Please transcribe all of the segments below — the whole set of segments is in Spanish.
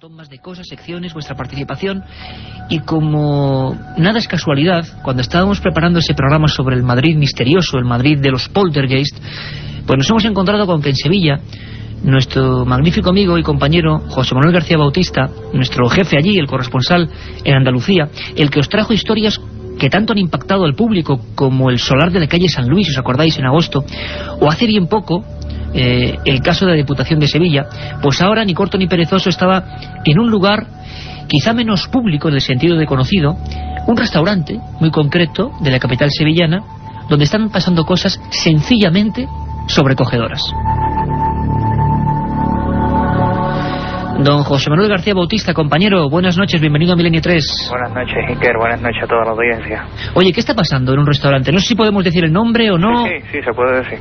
montón más de cosas, secciones, vuestra participación, y como nada es casualidad, cuando estábamos preparando ese programa sobre el Madrid misterioso, el Madrid de los poltergeist, pues nos hemos encontrado con que en Sevilla nuestro magnífico amigo y compañero José Manuel García Bautista, nuestro jefe allí, el corresponsal en Andalucía, el que os trajo historias que tanto han impactado al público, como el solar de la calle San Luis, ¿os acordáis?, en agosto, o hace bien poco el caso de la Diputación de Sevilla, pues ahora ni corto ni perezoso estaba en un lugar quizá menos público en el sentido de conocido, un restaurante muy concreto de la capital sevillana, donde están pasando cosas sencillamente sobrecogedoras. Don José Manuel García Bautista, compañero, buenas noches, bienvenido a Milenio 3. Buenas noches, Iker, buenas noches a toda la audiencia. Oye, ¿qué está pasando en un restaurante? No sé si podemos decir el nombre o no. Sí, se puede decir.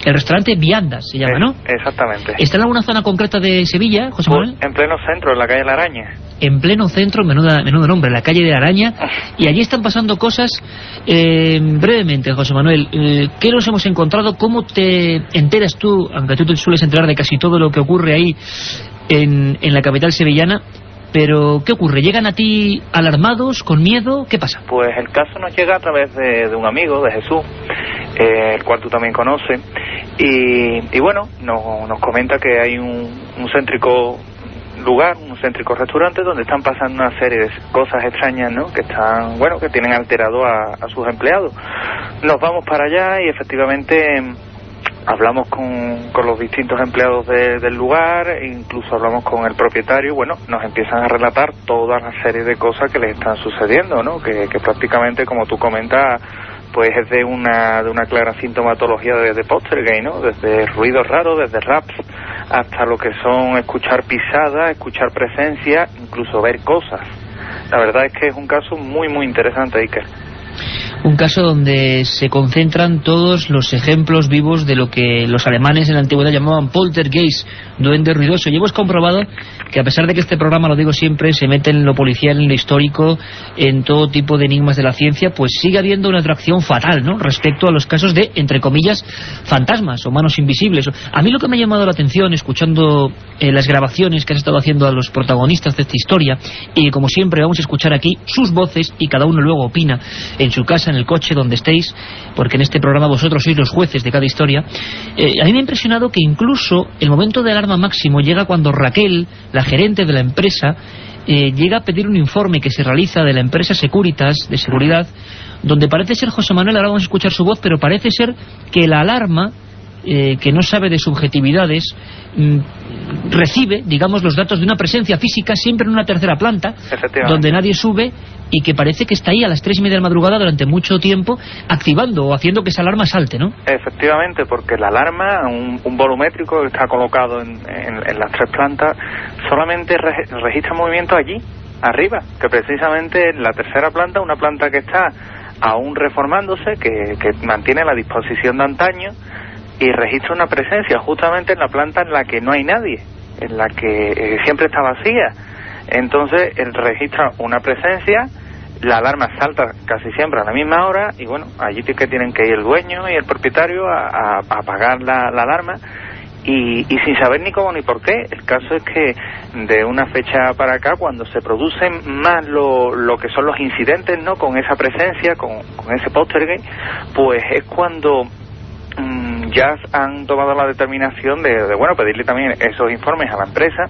El restaurante Viandas se llama, ¿no? Exactamente. ¿Está en alguna zona concreta de Sevilla, José Manuel? En pleno centro, en la calle La Araña. En pleno centro, menudo nombre, la calle de la Araña. Y allí están pasando cosas. Brevemente, José Manuel, ¿qué nos hemos encontrado? ¿Cómo te enteras tú, aunque tú te sueles enterar de casi todo lo que ocurre ahí en la capital sevillana? Pero, ¿qué ocurre? ¿Llegan a ti alarmados, con miedo? ¿Qué pasa? Pues el caso nos llega a través de un amigo, de Jesús, el cual tú también conoces, y bueno, nos comenta que hay un céntrico lugar, un céntrico restaurante donde están pasando una serie de cosas extrañas, ¿no?, que están, bueno, que tienen alterado a sus empleados. Nos vamos para allá y efectivamente hablamos con los distintos empleados del lugar, incluso hablamos con el propietario, y bueno, nos empiezan a relatar toda la serie de cosas que les están sucediendo, ¿no?, que prácticamente, como tú comentas, pues es de una clara sintomatología de poltergeist, ¿no?, desde ruidos raros, desde raps, hasta lo que son escuchar pisadas, escuchar presencia, incluso ver cosas. La verdad es que es un caso muy, muy interesante, Iker. Un caso donde se concentran todos los ejemplos vivos de lo que los alemanes en la antigüedad llamaban poltergeist, duende ruidoso. Y hemos comprobado que, a pesar de que este programa, lo digo siempre, se mete en lo policial, en lo histórico, en todo tipo de enigmas de la ciencia, pues sigue habiendo una atracción fatal, ¿no?, respecto a los casos de, entre comillas, fantasmas o manos invisibles. A mí lo que me ha llamado la atención, escuchando las grabaciones que has estado haciendo a los protagonistas de esta historia, y como siempre vamos a escuchar aquí sus voces, y cada uno luego opina en su casa, en el coche, donde estéis, porque en este programa vosotros sois los jueces de cada historia. A mí me ha impresionado que incluso el momento de alarma máximo llega cuando Raquel, la gerente de la empresa, llega a pedir un informe que se realiza de la empresa Securitas, de seguridad, donde parece ser, José Manuel, ahora vamos a escuchar su voz, pero parece ser que la alarma, que no sabe de subjetividades, recibe, digamos, los datos de una presencia física siempre en una tercera planta, donde nadie sube, y que parece que está ahí a las 3:30 de la madrugada durante mucho tiempo, activando o haciendo que esa alarma salte, ¿no? Efectivamente, porque la alarma, un volumétrico que está colocado en las 3 plantas, solamente registra movimiento allí, arriba, que precisamente en la tercera planta, una planta que está aún reformándose, que mantiene la disposición de antaño, y registra una presencia justamente en la planta en la que no hay nadie, en la que siempre está vacía. Entonces él registra una presencia, la alarma salta casi siempre a la misma hora, y bueno, allí que tienen que ir el dueño y el propietario a apagar la alarma, y sin saber ni cómo ni por qué. El caso es que de una fecha para acá, cuando se producen más lo que son los incidentes, ¿no?, con esa presencia, con ese poltergeist, pues es cuando ya han tomado la determinación de bueno, pedirle también esos informes a la empresa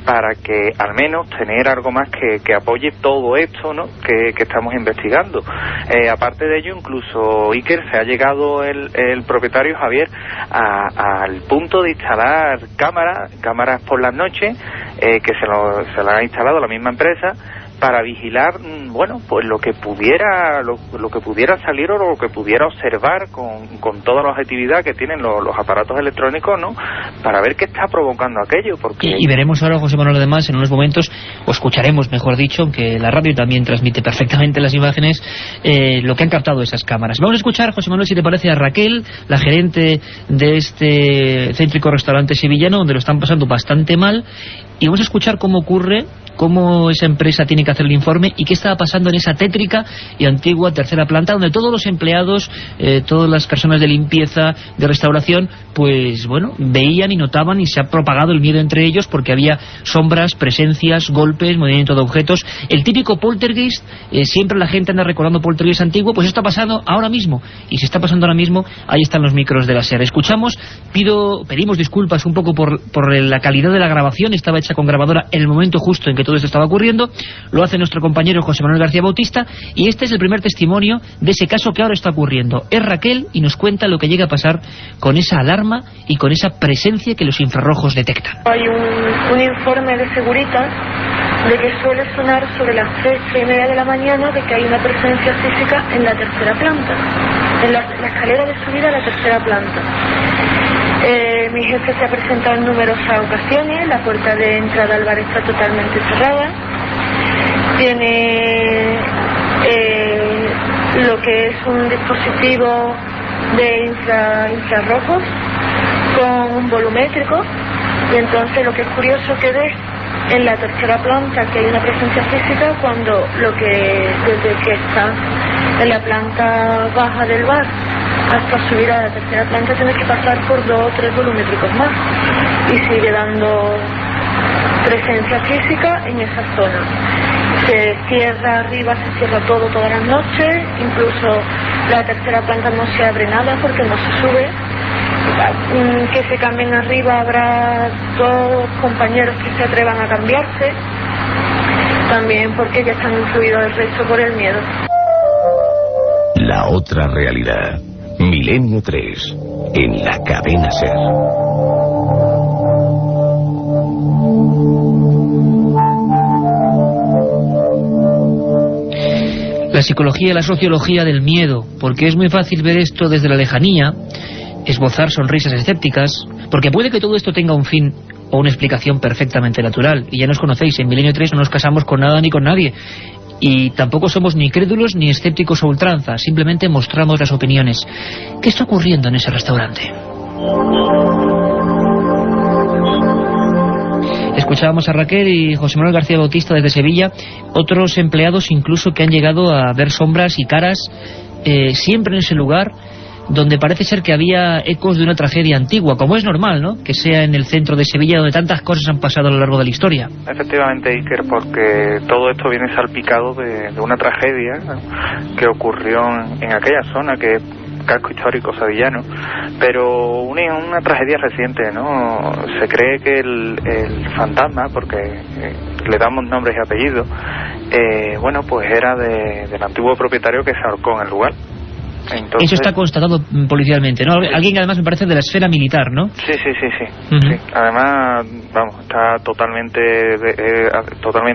para que al menos tener algo más que apoye todo esto, ¿no?, que estamos investigando. Aparte de ello, incluso, Iker, se ha llegado el propietario Javier al punto de instalar cámaras por las noches, que se la ha instalado la misma empresa, para vigilar, bueno, pues lo que pudiera salir o lo que pudiera observar con toda la objetividad que tienen los aparatos electrónicos, ¿no?, para ver qué está provocando aquello. Porque y veremos ahora, José Manuel, además, en unos momentos, o escucharemos, mejor dicho, aunque la radio también transmite perfectamente las imágenes, lo que han captado esas cámaras. Vamos a escuchar, José Manuel, si te parece, a Raquel, la gerente de este céntrico restaurante sevillano, donde lo están pasando bastante mal, y vamos a escuchar cómo ocurre cómo esa empresa tiene que hacer el informe y qué estaba pasando en esa tétrica y antigua tercera planta, donde todos los empleados, todas las personas de limpieza, de restauración, pues bueno, veían y notaban, y se ha propagado el miedo entre ellos porque había sombras, presencias, golpes, movimiento de objetos, el típico poltergeist. Siempre la gente anda recordando poltergeist antiguo, pues esto ha pasado ahora mismo, y si está pasando ahora mismo, ahí están los micros de la SER. Escuchamos, pedimos disculpas un poco por la calidad de la grabación, estaba hecha con grabadora en el momento justo en que todo esto estaba ocurriendo, lo hace nuestro compañero José Manuel García Bautista, y este es el primer testimonio de ese caso que ahora está ocurriendo. Es Raquel y nos cuenta lo que llega a pasar con esa alarma y con esa presencia que los infrarrojos detectan. Hay un informe de Securitas de que suele sonar sobre las 3:30 de la mañana de que hay una presencia física en la tercera planta, en la escalera de subida a la tercera planta. Mi jefe se ha presentado en numerosas ocasiones, la puerta de entrada al bar está totalmente cerrada, tiene lo que es un dispositivo de infrarrojos con un volumétrico, y entonces lo que es curioso que ves en la tercera planta que hay una presencia física cuando desde que está en la planta baja del bar hasta subir a la tercera planta tienes que pasar por 2 o 3 volumétricos más y sigue dando presencia física en esa zona. Se cierra arriba, se cierra todo todas las noches, incluso la tercera planta no se abre nada porque no se sube. Que se cambien arriba, habrá 2 compañeros que se atrevan a cambiarse, también porque ya están influidos el resto por el miedo. La otra realidad, Milenio 3, en la cadena SER. La psicología y la sociología del miedo, porque es muy fácil ver esto desde la lejanía, esbozar sonrisas escépticas, porque puede que todo esto tenga un fin o una explicación perfectamente natural, y ya nos conocéis, en Milenio 3 no nos casamos con nada ni con nadie, y tampoco somos ni crédulos ni escépticos a ultranza, simplemente mostramos las opiniones. ¿Qué está ocurriendo en ese restaurante? Escuchábamos a Raquel y José Manuel García Bautista desde Sevilla, otros empleados incluso que han llegado a ver sombras y caras siempre en ese lugar, donde parece ser que había ecos de una tragedia antigua, como es normal, ¿no?, que sea en el centro de Sevilla, donde tantas cosas han pasado a lo largo de la historia. Efectivamente, Iker, porque todo esto viene salpicado de una tragedia, ¿no?, que ocurrió en aquella zona, que es casco histórico sevillano, pero una tragedia reciente, ¿no? Se cree que el fantasma, porque le damos nombres y apellidos, bueno, pues era del antiguo propietario que se ahorcó en el lugar. Entonces, eso está constatado policialmente, ¿no? Alguien que además me parece de la esfera militar, ¿no? Sí. Sí. Además, vamos, está totalmente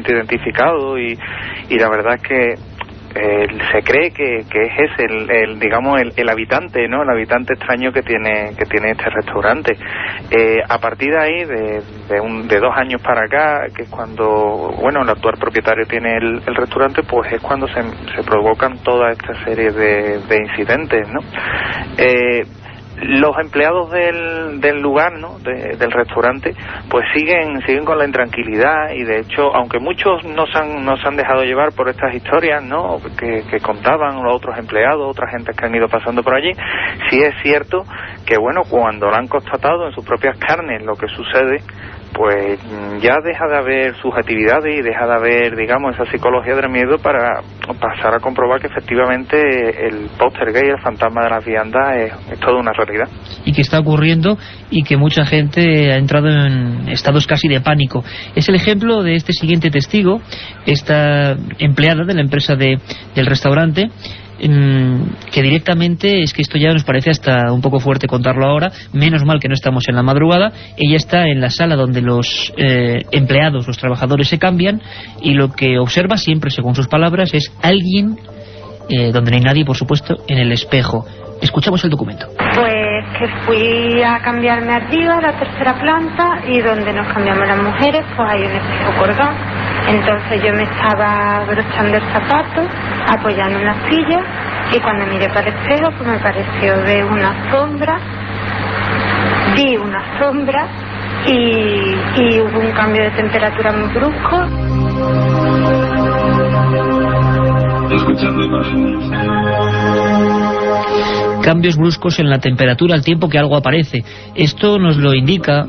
identificado y la verdad es que se cree que es ese digamos el habitante, ¿no?, el habitante extraño que tiene este restaurante. A partir de ahí, de 2 años para acá, que es cuando, bueno, el actual propietario tiene el restaurante, pues es cuando se provocan toda esta serie de incidentes, ¿no? Los empleados del lugar, ¿no?, del restaurante, pues siguen con la intranquilidad, y de hecho, aunque muchos no se han dejado llevar por estas historias, ¿no?, que contaban los otros empleados, otra gente que han ido pasando por allí, sí es cierto que, bueno, cuando lo han constatado en sus propias carnes lo que sucede, pues ya deja de haber subjetividades y deja de haber, digamos, esa psicología del miedo para pasar a comprobar que efectivamente el poltergeist, el fantasma de las viandas, es toda una realidad. Y que está ocurriendo y que mucha gente ha entrado en estados casi de pánico. Es el ejemplo de este siguiente testigo, esta empleada de la empresa del restaurante, que directamente, es que esto ya nos parece hasta un poco fuerte contarlo ahora, menos mal que no estamos en la madrugada. Ella está en la sala donde los empleados, los trabajadores se cambian, y lo que observa siempre, según sus palabras, es alguien, donde no hay nadie, por supuesto, en el espejo. Escuchamos el documento. Pues que fui a cambiarme arriba a la tercera planta, y donde nos cambiamos las mujeres pues hay un espejo colgado. Entonces yo me estaba abrochando el zapato, apoyando en la silla, y cuando miré para el espejo pues me pareció ver una sombra, vi una sombra y hubo un cambio de temperatura muy brusco. escuchando imágenes. Cambios bruscos en la temperatura al tiempo que algo aparece. Esto nos lo indica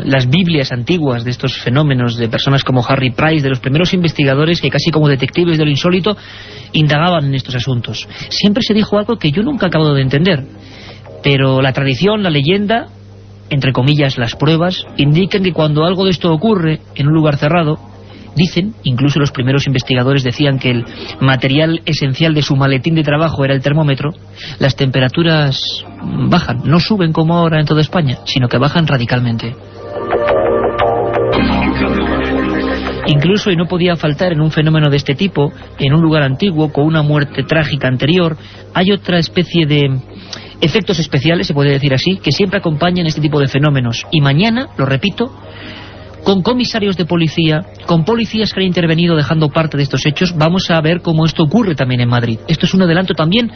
las Biblias antiguas de estos fenómenos, de personas como Harry Price, de los primeros investigadores que casi como detectives de lo insólito indagaban en estos asuntos. Siempre se dijo algo que yo nunca he acabado de entender, pero la tradición, la leyenda, entre comillas las pruebas, indican que cuando algo de esto ocurre en un lugar cerrado, dicen, incluso los primeros investigadores decían que el material esencial de su maletín de trabajo era el termómetro, las temperaturas bajan, no suben como ahora en toda España, sino que bajan radicalmente. Incluso, y no podía faltar en un fenómeno de este tipo, en un lugar antiguo, con una muerte trágica anterior, hay otra especie de efectos especiales, se puede decir así, que siempre acompañan este tipo de fenómenos. Y mañana, lo repito, con comisarios de policía, con policías que han intervenido dejando parte de estos hechos, vamos a ver cómo esto ocurre también en Madrid. Esto es un adelanto también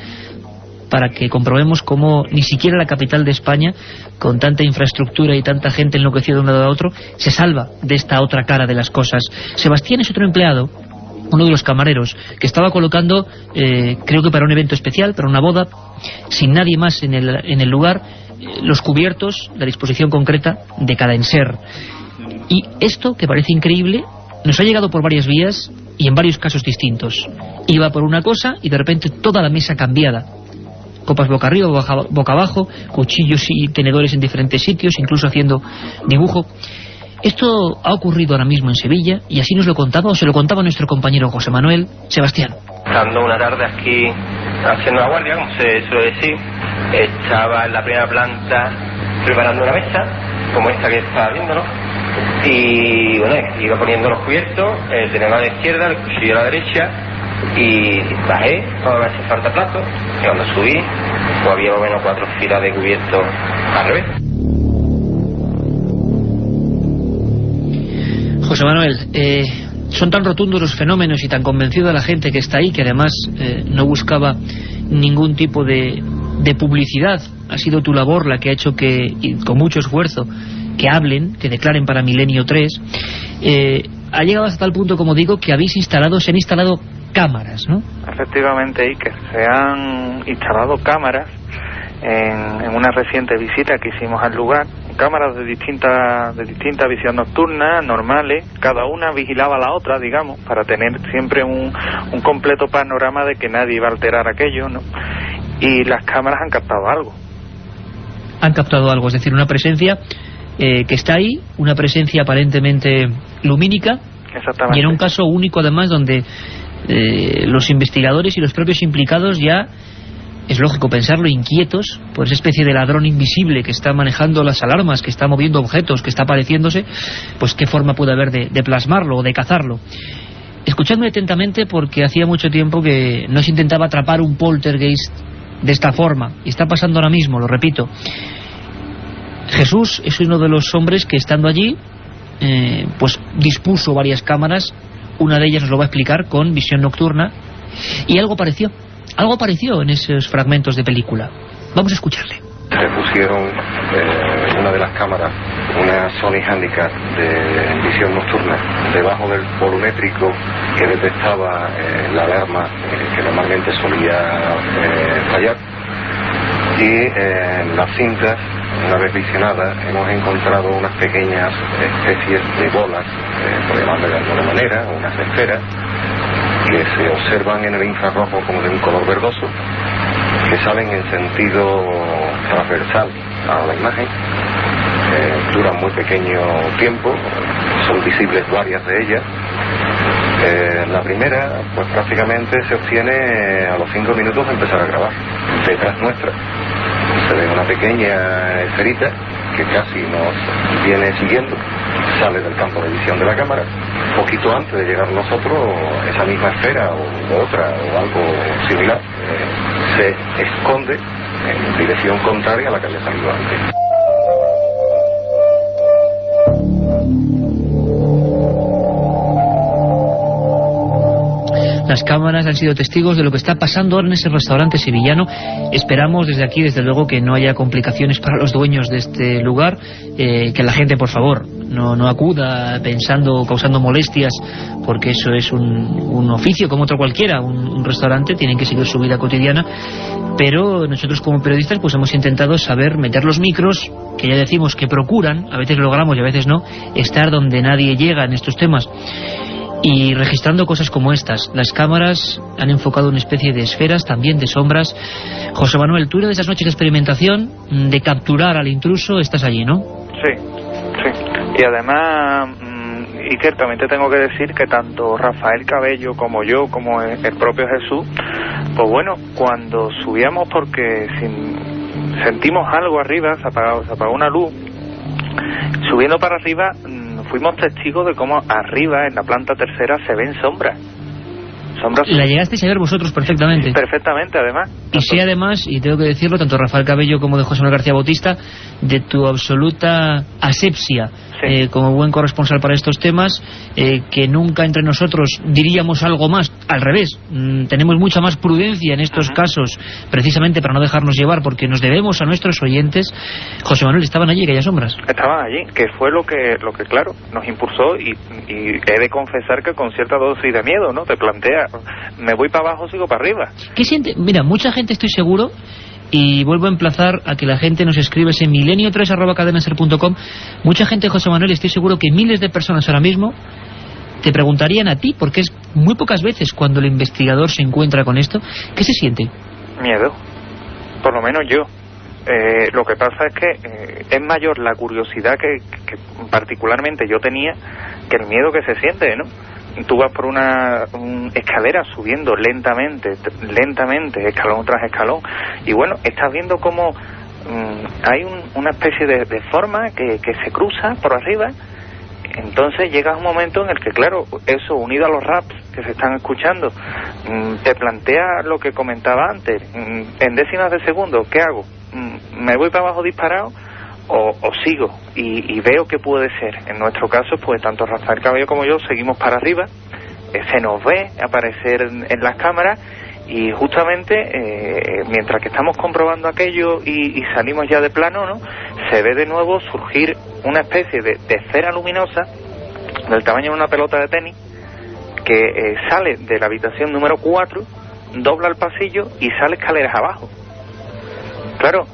para que comprobemos cómo ni siquiera la capital de España, con tanta infraestructura y tanta gente enloquecida de un lado a otro, se salva de esta otra cara de las cosas. Sebastián es otro empleado, uno de los camareros, que estaba colocando, creo que para un evento especial, para una boda, sin nadie más en el lugar, los cubiertos, la disposición concreta de cada enser. Y esto, que parece increíble, nos ha llegado por varias vías y en varios casos distintos. Iba por una cosa y de repente toda la mesa cambiada. Copas boca arriba, boca abajo, cuchillos y tenedores en diferentes sitios, incluso haciendo dibujo. Esto ha ocurrido ahora mismo en Sevilla y así nos lo contaba, o se lo contaba nuestro compañero José Manuel. Sebastián. Estando una tarde aquí haciendo la guardia, como se suele decir, estaba en la primera planta preparando una mesa, como esta que está viendo, ¿no? Y bueno, iba poniendo los cubiertos, el tenedor a la izquierda, el cuchillo a la derecha, y bajé para ver si falta plato, y cuando subí, pues había más o menos 4 filas de cubiertos al revés. José Manuel, son tan rotundos los fenómenos y tan convencida la gente que está ahí, que además no buscaba ningún tipo de publicidad. Ha sido tu labor la que ha hecho que, y con mucho esfuerzo, que hablen, que declaren para Milenio 3. Ha llegado hasta tal punto, como digo, que se han instalado cámaras, ¿no? Efectivamente, Iker, se han instalado cámaras en una reciente visita que hicimos al lugar, cámaras de distinta visión nocturna, normales, cada una vigilaba a la otra, digamos, para tener siempre un completo panorama de que nadie iba a alterar aquello, ¿no? Y las cámaras han captado algo. Han captado algo, es decir, una presencia que está ahí, una presencia aparentemente lumínica. Exactamente. Y en un caso único además donde los investigadores y los propios implicados ya, es lógico pensarlo, inquietos por esa especie de ladrón invisible que está manejando las alarmas, que está moviendo objetos, que está apareciéndose, pues qué forma puede haber de plasmarlo o de cazarlo. Escuchadme atentamente, porque hacía mucho tiempo que no se intentaba atrapar un poltergeist de esta forma, y está pasando ahora mismo, lo repito. Jesús es uno de los hombres que, estando allí, pues dispuso varias cámaras. Una de ellas nos lo va a explicar con visión nocturna, y algo apareció en esos fragmentos de película. Vamos a escucharle. Se pusieron en una de las cámaras una Sony Handicap de visión nocturna debajo del volumétrico que detectaba la alarma que normalmente solía fallar, y en las cintas, una vez visionadas, hemos encontrado unas pequeñas especies de bolas, por llamarlo de alguna manera, unas esferas que se observan en el infrarrojo como de un color verdoso, que salen en sentido transversal a la imagen, duran muy pequeño tiempo, son visibles varias de ellas. La primera, pues prácticamente se obtiene a los 5 minutos de empezar a grabar. Detrás nuestra se ve una pequeña esferita que casi nos viene siguiendo, sale del campo de visión de la cámara. Poquito antes de llegar nosotros, esa misma esfera o otra o algo similar se esconde en dirección contraria a la que había salido antes. Las cámaras han sido testigos de lo que está pasando ahora en ese restaurante sevillano. Esperamos desde aquí, desde luego, que no haya complicaciones para los dueños de este lugar, que la gente, por favor, no acuda pensando, causando molestias, porque eso es un oficio como otro cualquiera, un restaurante, tienen que seguir su vida cotidiana, pero nosotros como periodistas pues hemos intentado saber meter los micros, que ya decimos que procuran, a veces logramos y a veces no, estar donde nadie llega en estos temas, y registrando cosas como estas. Las cámaras han enfocado una especie de esferas, también de sombras. José Manuel, tú eres de esas noches de experimentación, de capturar al intruso, estás allí, ¿no? Sí. Y además, Iker, también te tengo que decir que tanto Rafael Cabello como yo, como el propio Jesús, pues bueno, cuando subíamos porque sentimos algo arriba, se apagó una luz, subiendo para arriba, fuimos testigos de cómo arriba, en la planta tercera, se ven sombras. La llegasteis a ver vosotros perfectamente. Perfectamente, además. Y sí, además, y tengo que decirlo, tanto Rafael Cabello como de José Manuel García Bautista, de tu absoluta asepsia, sí, como buen corresponsal para estos temas, que nunca entre nosotros diríamos algo más. Al revés, tenemos mucha más prudencia en estos casos, precisamente para no dejarnos llevar, porque nos debemos a nuestros oyentes. José Manuel, ¿estaban allí aquellas sombras? Estaban allí, que fue lo que claro, nos impulsó, y he de confesar que con cierta dosis de miedo, ¿no? Te plantea, ¿me voy para abajo o sigo para arriba? ¿Qué siente? Mira, mucha gente, estoy seguro, y vuelvo a emplazar a que la gente nos escribe en milenio3@cadenaser.com. Mucha gente, José Manuel, estoy seguro que miles de personas ahora mismo te preguntarían a ti, porque es muy pocas veces cuando el investigador se encuentra con esto. ¿Qué se siente? Miedo, por lo menos yo. Lo que pasa es que es mayor la curiosidad que particularmente yo tenía que el miedo que se siente, ¿no? Tú vas por una escalera subiendo lentamente, escalón tras escalón, y bueno, estás viendo cómo hay una especie de forma que se cruza por arriba. Entonces llega un momento en el que, claro, eso unido a los raps que se están escuchando, te plantea lo que comentaba antes, en décimas de segundo, ¿qué hago? ¿Me voy para abajo disparado o sigo? Y veo que puede ser. En nuestro caso, pues tanto Rafael Cabello como yo seguimos para arriba, se nos ve aparecer en las cámaras, y justamente mientras que estamos comprobando aquello y salimos ya de plano, ¿no?, se ve de nuevo surgir una especie de esfera luminosa del tamaño de una pelota de tenis que sale de la habitación número 4, dobla el pasillo y sale escaleras abajo. Claro,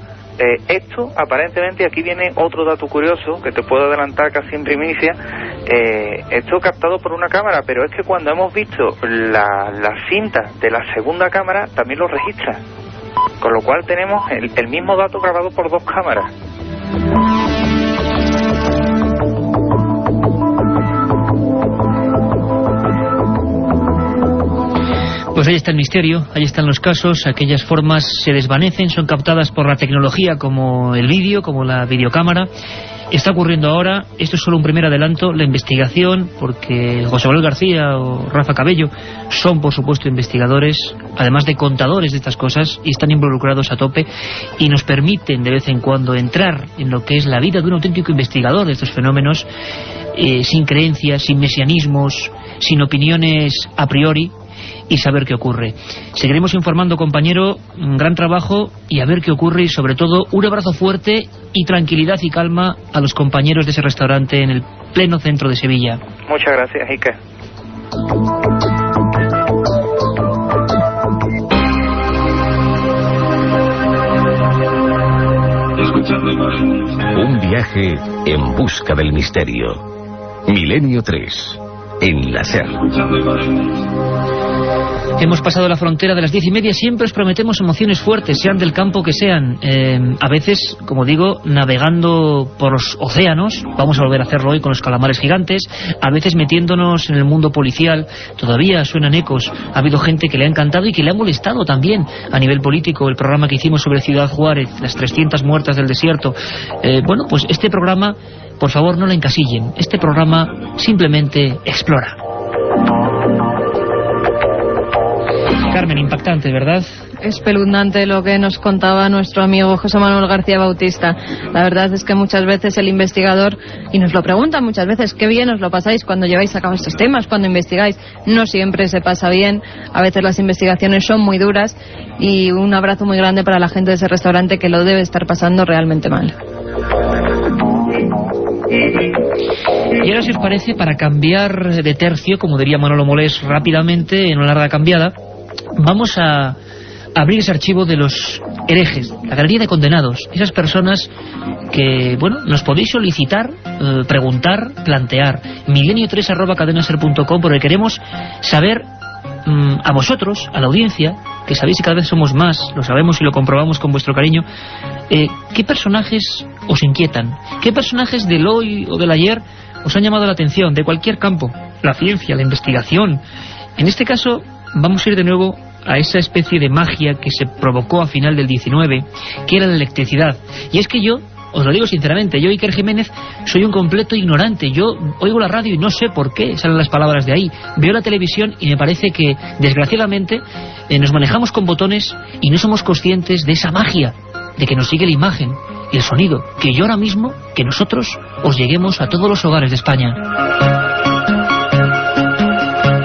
esto aparentemente, aquí viene otro dato curioso que te puedo adelantar casi en primicia. Esto captado por una cámara, pero es que cuando hemos visto la cinta de la segunda cámara también lo registra, con lo cual tenemos el mismo dato grabado por dos cámaras. Pues ahí está el misterio, ahí están los casos, aquellas formas se desvanecen, son captadas por la tecnología como el vídeo, como la videocámara. Está ocurriendo ahora, esto es solo un primer adelanto, la investigación, porque José Manuel García o Rafa Cabello son por supuesto investigadores, además de contadores de estas cosas, y están involucrados a tope, y nos permiten de vez en cuando entrar en lo que es la vida de un auténtico investigador de estos fenómenos, sin creencias, sin mesianismos, sin opiniones a priori, y saber qué ocurre. Seguiremos informando, compañero, un gran trabajo, y a ver qué ocurre, y sobre todo un abrazo fuerte y tranquilidad y calma a los compañeros de ese restaurante en el pleno centro de Sevilla. Muchas gracias, Iker. Un viaje en busca del misterio. Milenio 3, en la SER. Hemos pasado la frontera de las 10:30, siempre os prometemos emociones fuertes, sean del campo que sean. A veces, como digo, navegando por los océanos, vamos a volver a hacerlo hoy con los calamares gigantes, a veces metiéndonos en el mundo policial, todavía suenan ecos, ha habido gente que le ha encantado y que le ha molestado también a nivel político, el programa que hicimos sobre Ciudad Juárez, las 300 muertas del desierto. Bueno, pues este programa, por favor, no lo encasillen, este programa simplemente explora. Carmen, impactante, ¿verdad? Espeluznante lo que nos contaba nuestro amigo José Manuel García Bautista. La verdad es que muchas veces el investigador, y nos lo preguntan muchas veces, qué bien os lo pasáis cuando lleváis a cabo estos temas, cuando investigáis. No siempre se pasa bien, a veces las investigaciones son muy duras, y un abrazo muy grande para la gente de ese restaurante que lo debe estar pasando realmente mal. Y ahora, si os parece, para cambiar de tercio, como diría Manolo Molés rápidamente, en una larga cambiada, vamos a abrir ese archivo de los herejes, la galería de condenados, esas personas que, bueno, nos podéis solicitar, preguntar, plantear. milenio3@cadenaser.com, porque queremos saber a vosotros, a la audiencia, que sabéis que cada vez somos más, lo sabemos y lo comprobamos con vuestro cariño, ¿qué personajes os inquietan? ¿Qué personajes del hoy o del ayer os han llamado la atención, de cualquier campo? La ciencia, la investigación. En este caso, vamos a ir de nuevo a esa especie de magia que se provocó a final del 19, que era la electricidad. Y es que yo, os lo digo sinceramente, yo, Iker Jiménez, soy un completo ignorante. Yo oigo la radio y no sé por qué salen las palabras de ahí. Veo la televisión y me parece que, desgraciadamente, nos manejamos con botones y no somos conscientes de esa magia, de que nos sigue la imagen y el sonido, que yo ahora mismo, que nosotros os lleguemos a todos los hogares de España.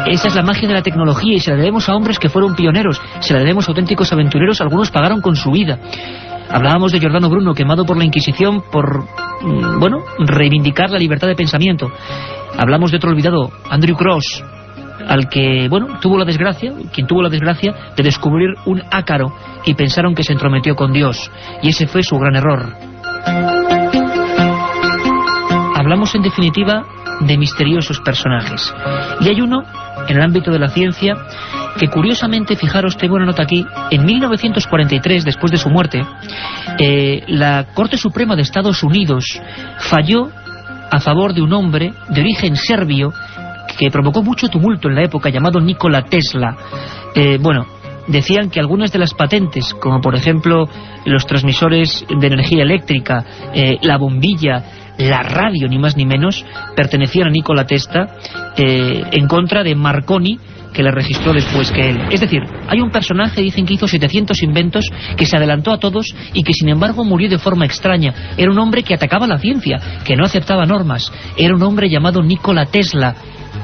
Esa es la magia de la tecnología, y se la debemos a hombres que fueron pioneros, se la debemos a auténticos aventureros, algunos pagaron con su vida. Hablábamos de Giordano Bruno, quemado por la Inquisición por, reivindicar la libertad de pensamiento. Hablamos de otro olvidado, Andrew Cross, al que, quien tuvo la desgracia de descubrir un ácaro y pensaron que se entrometió con Dios, y ese fue su gran error. Hablamos, en definitiva, de misteriosos personajes. Y hay uno, en el ámbito de la ciencia, que curiosamente, fijaros, tengo una nota aquí, en 1943, después de su muerte, la Corte Suprema de Estados Unidos falló a favor de un hombre de origen serbio que provocó mucho tumulto en la época, llamado Nikola Tesla. Decían que algunas de las patentes, como por ejemplo los transmisores de energía eléctrica, la bombilla, la radio, ni más ni menos, pertenecían a Nikola Tesla, en contra de Marconi, que la registró después que él. Es decir, hay un personaje, dicen, que hizo 700 inventos, que se adelantó a todos y que sin embargo murió de forma extraña. Era un hombre que atacaba la ciencia, que no aceptaba normas. Era un hombre llamado Nikola Tesla,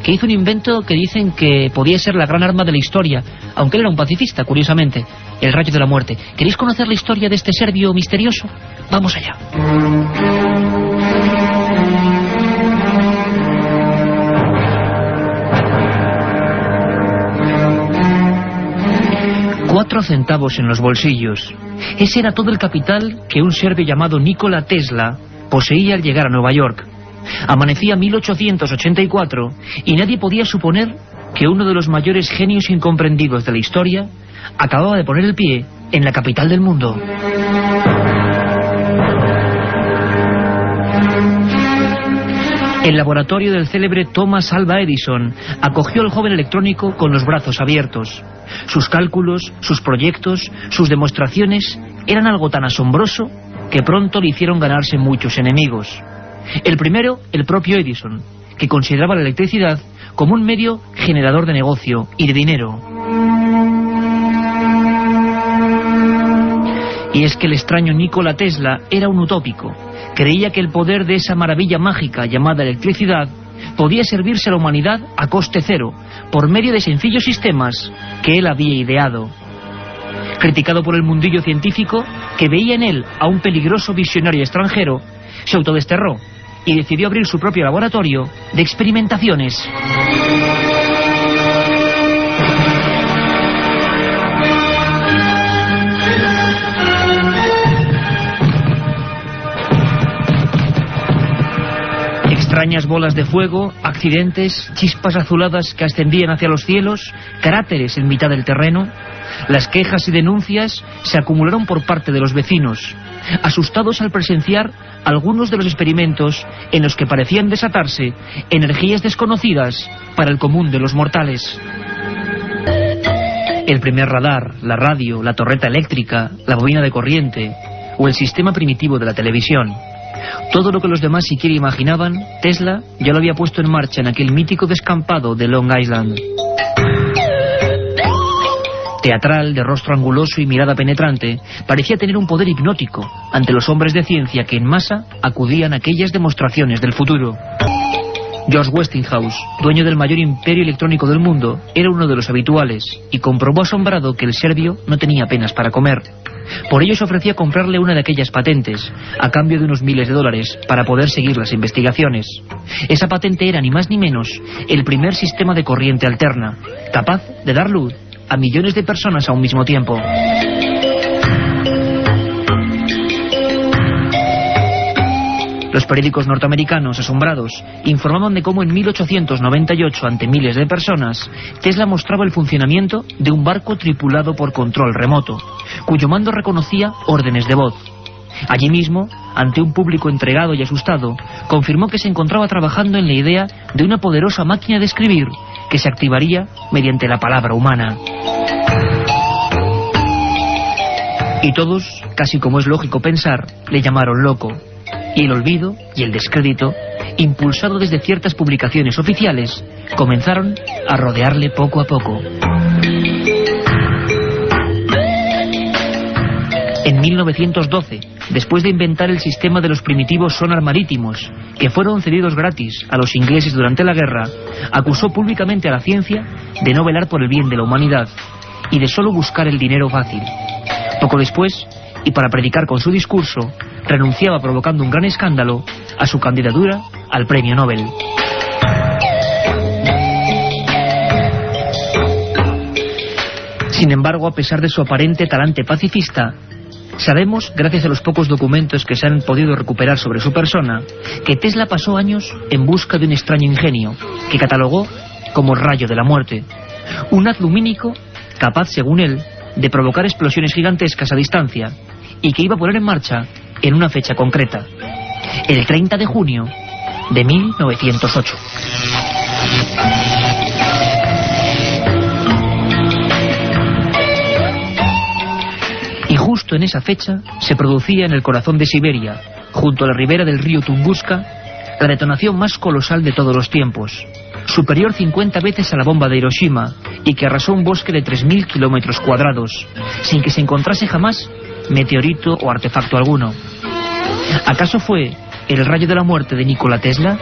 que hizo un invento que dicen que podía ser la gran arma de la historia, aunque él era un pacifista, curiosamente, el rayo de la muerte. ¿Queréis conocer la historia de este serbio misterioso? Vamos allá. 4 centavos en los bolsillos. Ese era todo el capital que un serbio llamado Nikola Tesla poseía al llegar a Nueva York. Amanecía 1884 y nadie podía suponer que uno de los mayores genios incomprendidos de la historia acababa de poner el pie en la capital del mundo. El laboratorio del célebre Thomas Alva Edison acogió al joven electrónico con los brazos abiertos. Sus cálculos, sus proyectos, sus demostraciones eran algo tan asombroso que pronto le hicieron ganarse muchos enemigos. El primero, el propio Edison, que consideraba la electricidad como un medio generador de negocio y de dinero. Y es que el extraño Nikola Tesla era un utópico. Creía que el poder de esa maravilla mágica llamada electricidad podía servirse a la humanidad a coste cero, por medio de sencillos sistemas que él había ideado. Criticado por el mundillo científico, que veía en él a un peligroso visionario extranjero, se autodesterró y decidió abrir su propio laboratorio de experimentaciones. Extrañas bolas de fuego, accidentes, chispas azuladas que ascendían hacia los cielos, cráteres en mitad del terreno. Las quejas y denuncias se acumularon por parte de los vecinos, asustados al presenciar algunos de los experimentos en los que parecían desatarse energías desconocidas para el común de los mortales. El primer radar, la radio, la torreta eléctrica, la bobina de corriente o el sistema primitivo de la televisión. Todo lo que los demás siquiera imaginaban, Tesla ya lo había puesto en marcha en aquel mítico descampado de Long Island. Teatral, de rostro anguloso y mirada penetrante, parecía tener un poder hipnótico ante los hombres de ciencia que en masa acudían a aquellas demostraciones del futuro. George Westinghouse, dueño del mayor imperio electrónico del mundo, era uno de los habituales y comprobó asombrado que el serbio no tenía apenas para comer. Por ello se ofrecía comprarle una de aquellas patentes, a cambio de unos miles de dólares, para poder seguir las investigaciones. Esa patente era, ni más ni menos, el primer sistema de corriente alterna, capaz de dar luz a millones de personas a un mismo tiempo. Los periódicos norteamericanos, asombrados, informaban de cómo en 1898, ante miles de personas, Tesla mostraba el funcionamiento de un barco tripulado por control remoto, cuyo mando reconocía órdenes de voz. Allí mismo, ante un público entregado y asustado, confirmó que se encontraba trabajando en la idea de una poderosa máquina de escribir que se activaría mediante la palabra humana. Y todos, casi como es lógico pensar, le llamaron loco. Y el olvido y el descrédito, impulsado desde ciertas publicaciones oficiales, comenzaron a rodearle poco a poco. En 1912, después de inventar el sistema de los primitivos sonar marítimos, que fueron cedidos gratis a los ingleses durante la guerra, acusó públicamente a la ciencia de no velar por el bien de la humanidad y de solo buscar el dinero fácil. Poco después, y para predicar con su discurso, renunciaba, provocando un gran escándalo, a su candidatura al premio Nobel. Sin embargo, a pesar de su aparente talante pacifista, sabemos, gracias a los pocos documentos que se han podido recuperar sobre su persona, que Tesla pasó años en busca de un extraño ingenio, que catalogó como el rayo de la muerte. Un haz lumínico capaz, según él, de provocar explosiones gigantescas a distancia, y que iba a poner en marcha en una fecha concreta, el 30 de junio de 1908. Y justo en esa fecha se producía en el corazón de Siberia, junto a la ribera del río Tunguska, la detonación más colosal de todos los tiempos, superior 50 veces a la bomba de Hiroshima, y que arrasó un bosque de 3.000 kilómetros cuadrados, sin que se encontrase jamás meteorito o artefacto alguno. ¿Acaso fue el rayo de la muerte de Nikola Tesla?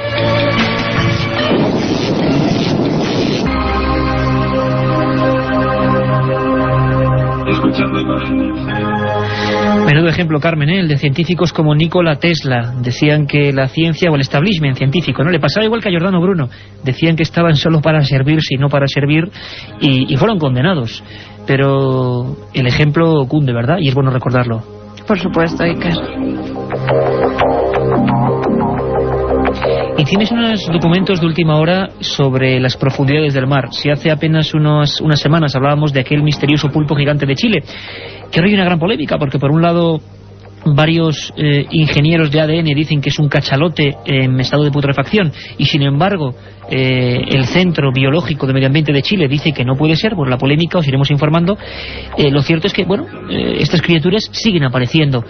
Menudo ejemplo, Carmen, el de científicos como Nikola Tesla. Decían que la ciencia, o el establishment científico, ¿no? Le pasaba igual que a Giordano Bruno. Decían que estaban solo para servirse y no para servir, y fueron condenados. Pero el ejemplo cunde, ¿verdad? Y es bueno recordarlo. Por supuesto, Iker. Y tienes unos documentos de última hora sobre las profundidades del mar. Si hace apenas unas semanas hablábamos de aquel misterioso pulpo gigante de Chile, que ahora hay una gran polémica, porque por un lado varios ingenieros de ADN dicen que es un cachalote en estado de putrefacción, y sin embargo el Centro Biológico de Medio Ambiente de Chile dice que no puede ser. Por la polémica os iremos informando. Lo cierto es que, estas criaturas siguen apareciendo.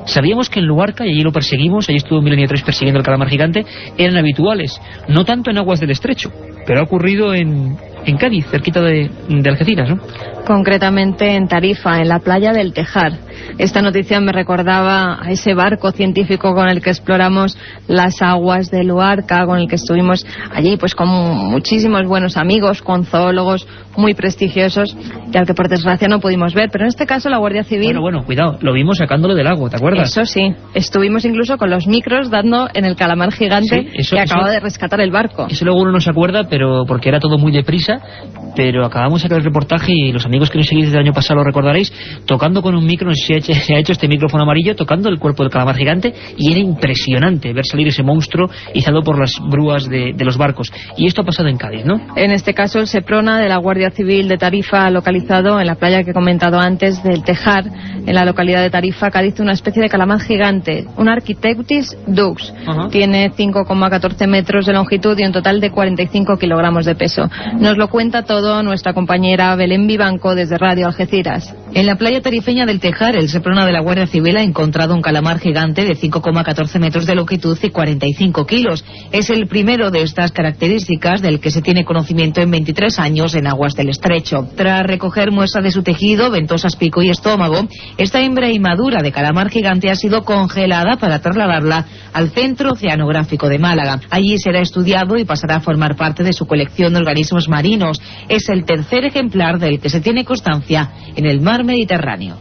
Sabíamos que en Luarca, y allí lo perseguimos, allí estuvo Milenio 3 persiguiendo el calamar gigante, eran habituales, no tanto en aguas del estrecho, pero ha ocurrido en Cádiz, cerquita de Algeciras, ¿no? Concretamente en Tarifa, en la playa del Tejar. Esta noticia me recordaba a ese barco científico con el que exploramos las aguas de Luarca, con el que estuvimos allí pues con muchísimos buenos amigos, con zoólogos muy prestigiosos, y al que por desgracia no pudimos ver. Pero en este caso la Guardia Civil... Bueno, cuidado, lo vimos sacándolo del agua, ¿te acuerdas? Eso sí, estuvimos incluso con los micros dando en el calamar gigante, sí, que acaba de rescatar el barco. Eso luego uno no se acuerda, pero porque era todo muy deprisa, pero acabamos de sacar el reportaje, y los amigos que nos seguís desde el año pasado lo recordaréis, tocando con un micro, se ha hecho este micrófono amarillo, tocando el cuerpo del calamar gigante, y era impresionante ver salir ese monstruo izado por las grúas de los barcos. Y esto ha pasado en Cádiz, ¿no? En este caso el Seprona de la Guardia Civil de Tarifa, localizado en la playa que he comentado antes del Tejar, en la localidad de Tarifa, Cádiz, una especie de calamar gigante, un Architeutis dux. Tiene 5,14 metros de longitud y un total de 45 kilogramos de peso. Nos lo cuenta todo nuestra compañera Belén Vivanco desde Radio Algeciras. En la playa tarifeña del Tejar, el Seprona de la Guardia Civil ha encontrado un calamar gigante de 5,14 metros de longitud y 45 kilos. Es el primero de estas características del que se tiene conocimiento en 23 años en aguas del estrecho. Tras recoger muestra de su tejido, ventosas, pico y estómago, esta hembra inmadura de calamar gigante ha sido congelada para trasladarla al Centro Oceanográfico de Málaga. Allí será estudiado y pasará a formar parte de su colección de organismos marinos. Es el tercer ejemplar del que se tiene constancia en el mar Mediterráneo.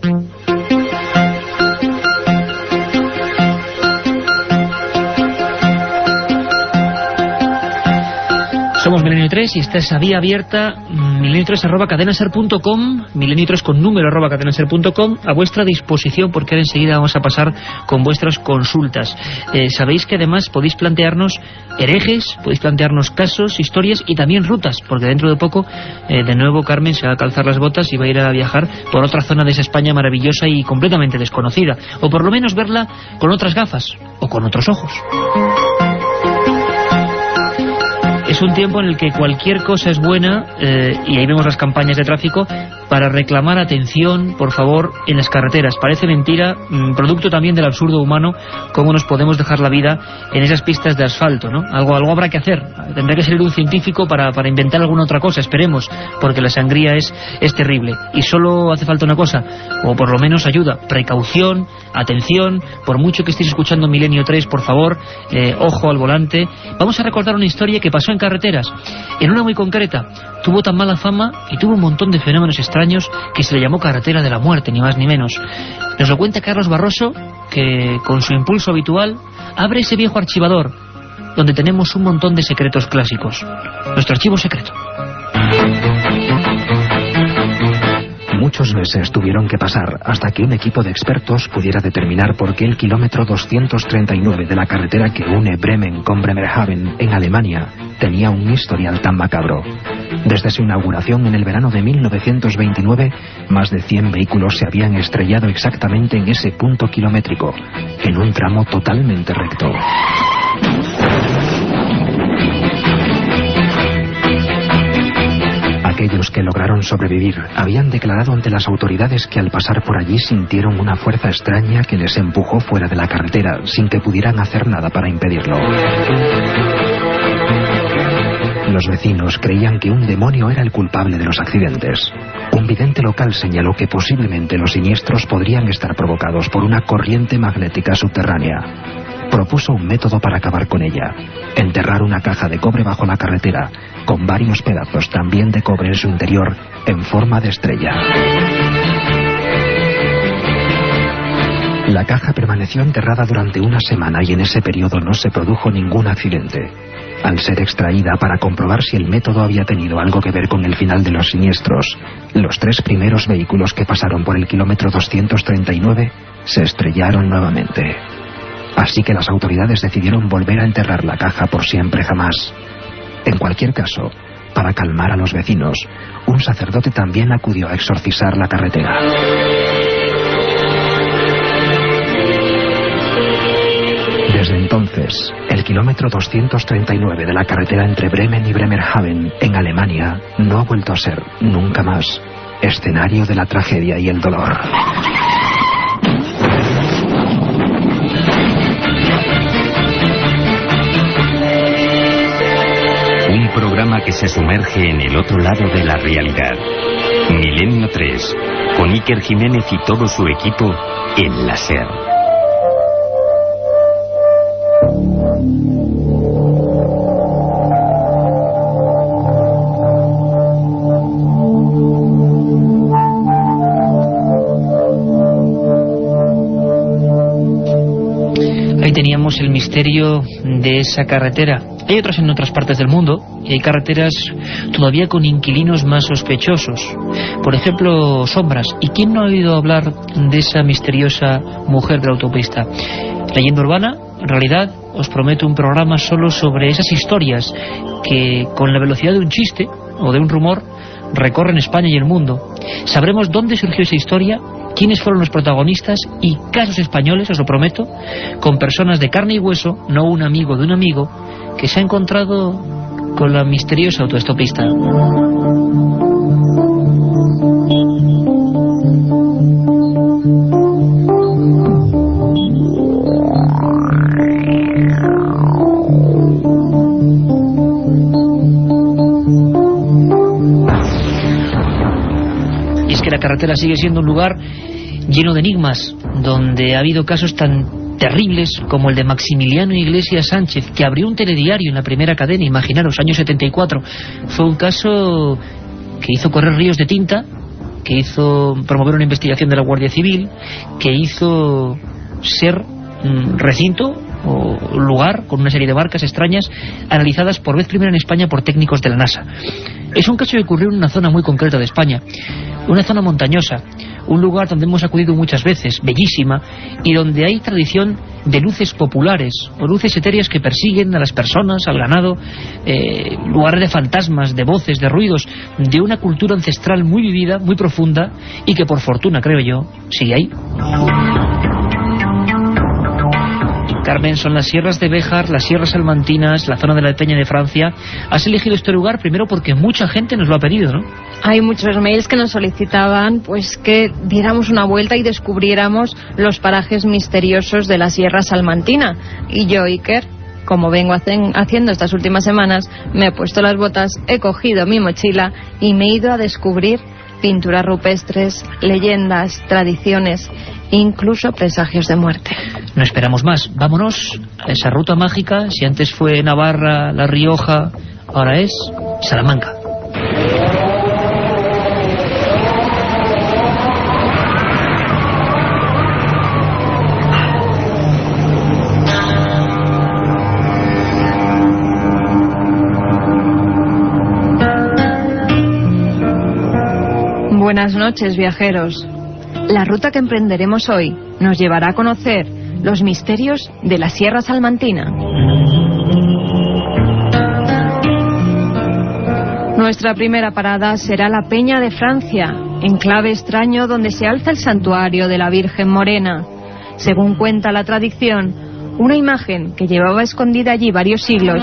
Milenio3 y está esa vía abierta, milenio3@cadenaser.com, milenio3 con número @cadenaser.com, a vuestra disposición, porque ahora enseguida vamos a pasar con vuestras consultas. Sabéis que además podéis plantearnos herejes, podéis plantearnos casos, historias y también rutas, porque dentro de poco de nuevo Carmen se va a calzar las botas y va a ir a viajar por otra zona de esa España maravillosa y completamente desconocida, o por lo menos verla con otras gafas o con otros ojos. Es un tiempo en el que cualquier cosa es buena, y ahí vemos las campañas de tráfico para reclamar atención, por favor, en las carreteras. Parece mentira, producto también del absurdo humano, cómo nos podemos dejar la vida en esas pistas de asfalto, ¿no? Algo habrá que hacer. Tendrá que salir un científico para inventar alguna otra cosa, esperemos, porque la sangría es terrible. Y solo hace falta una cosa, o por lo menos ayuda, precaución, atención, por mucho que estéis escuchando Milenio 3, por favor, ojo al volante. Vamos a recordar una historia que pasó en carreteras, en una muy concreta. Tuvo tan mala fama y tuvo un montón de fenómenos extraños que se le llamó carretera de la muerte, ni más ni menos. Nos lo cuenta Carlos Barroso, que con su impulso habitual abre ese viejo archivador donde tenemos un montón de secretos clásicos. Nuestro archivo secreto. Muchos meses tuvieron que pasar hasta que un equipo de expertos pudiera determinar por qué el kilómetro 239 de la carretera que une Bremen con Bremerhaven en Alemania tenía un historial tan macabro. Desde su inauguración en el verano de 1929, más de 100 vehículos se habían estrellado exactamente en ese punto kilométrico, en un tramo totalmente recto. Aquellos que lograron sobrevivir habían declarado ante las autoridades que al pasar por allí sintieron una fuerza extraña que les empujó fuera de la carretera sin que pudieran hacer nada para impedirlo. Los vecinos creían que un demonio era el culpable de los accidentes. Un vidente local señaló que posiblemente los siniestros podrían estar provocados por una corriente magnética subterránea. Propuso un método para acabar con ella: enterrar una caja de cobre bajo la carretera, con varios pedazos también de cobre en su interior, en forma de estrella. La caja permaneció enterrada durante una semana y en ese periodo no se produjo ningún accidente. Al ser extraída para comprobar si el método había tenido algo que ver con el final de los siniestros, los 3 primeros vehículos que pasaron por el kilómetro 239 se estrellaron nuevamente. Así que las autoridades decidieron volver a enterrar la caja por siempre jamás. En cualquier caso, para calmar a los vecinos, un sacerdote también acudió a exorcizar la carretera. Desde entonces, el kilómetro 239 de la carretera entre Bremen y Bremerhaven, en Alemania, no ha vuelto a ser, nunca más, escenario de la tragedia y el dolor. Un programa que se sumerge en el otro lado de la realidad. Milenio 3, con Iker Jiménez y todo su equipo en la SER. Ahí teníamos el misterio de esa carretera. Hay otras en otras partes del mundo y hay carreteras todavía con inquilinos más sospechosos. Por ejemplo, Sombras. ¿Y quién no ha oído hablar de esa misteriosa mujer de la autopista? Leyenda urbana, en realidad, os prometo un programa solo sobre esas historias que, con la velocidad de un chiste o de un rumor, recorren España y el mundo. Sabremos dónde surgió esa historia, quiénes fueron los protagonistas y casos españoles, os lo prometo, con personas de carne y hueso, no un amigo de un amigo, que se ha encontrado con la misteriosa autoestopista. Y es que la carretera sigue siendo un lugar lleno de enigmas, donde ha habido casos tan terribles como el de Maximiliano Iglesias Sánchez, que abrió un telediario en la primera cadena, imaginaros, año 74. Fue un caso que hizo correr ríos de tinta, que hizo promover una investigación de la Guardia Civil, que hizo ser recinto o lugar con una serie de marcas extrañas analizadas por vez primera en España por técnicos de la NASA. Es un caso que ocurrió en una zona muy concreta de España, una zona montañosa, un lugar donde hemos acudido muchas veces, bellísima, y donde hay tradición de luces populares o luces etéreas que persiguen a las personas, al ganado, lugares de fantasmas, de voces, de ruidos, de una cultura ancestral muy vivida, muy profunda, y que por fortuna, creo yo, sigue ahí. Carmen, son las sierras de Béjar, las sierras salmantinas, la zona de la Peña de Francia. Has elegido este lugar primero porque mucha gente nos lo ha pedido, ¿no? Hay muchos mails que nos solicitaban pues que diéramos una vuelta y descubriéramos los parajes misteriosos de la Sierra Salmantina. Y yo, Iker, como vengo haciendo estas últimas semanas, me he puesto las botas, he cogido mi mochila y me he ido a descubrir pinturas rupestres, leyendas, tradiciones, incluso presagios de muerte. No esperamos más, vámonos a esa ruta mágica. Si antes fue Navarra, La Rioja, ahora es Salamanca. Buenas noches, viajeros. La ruta que emprenderemos hoy nos llevará a conocer los misterios de la Sierra Salmantina. Nuestra primera parada será la Peña de Francia, enclave extraño donde se alza el santuario de la Virgen Morena. Según cuenta la tradición, una imagen que llevaba escondida allí varios siglos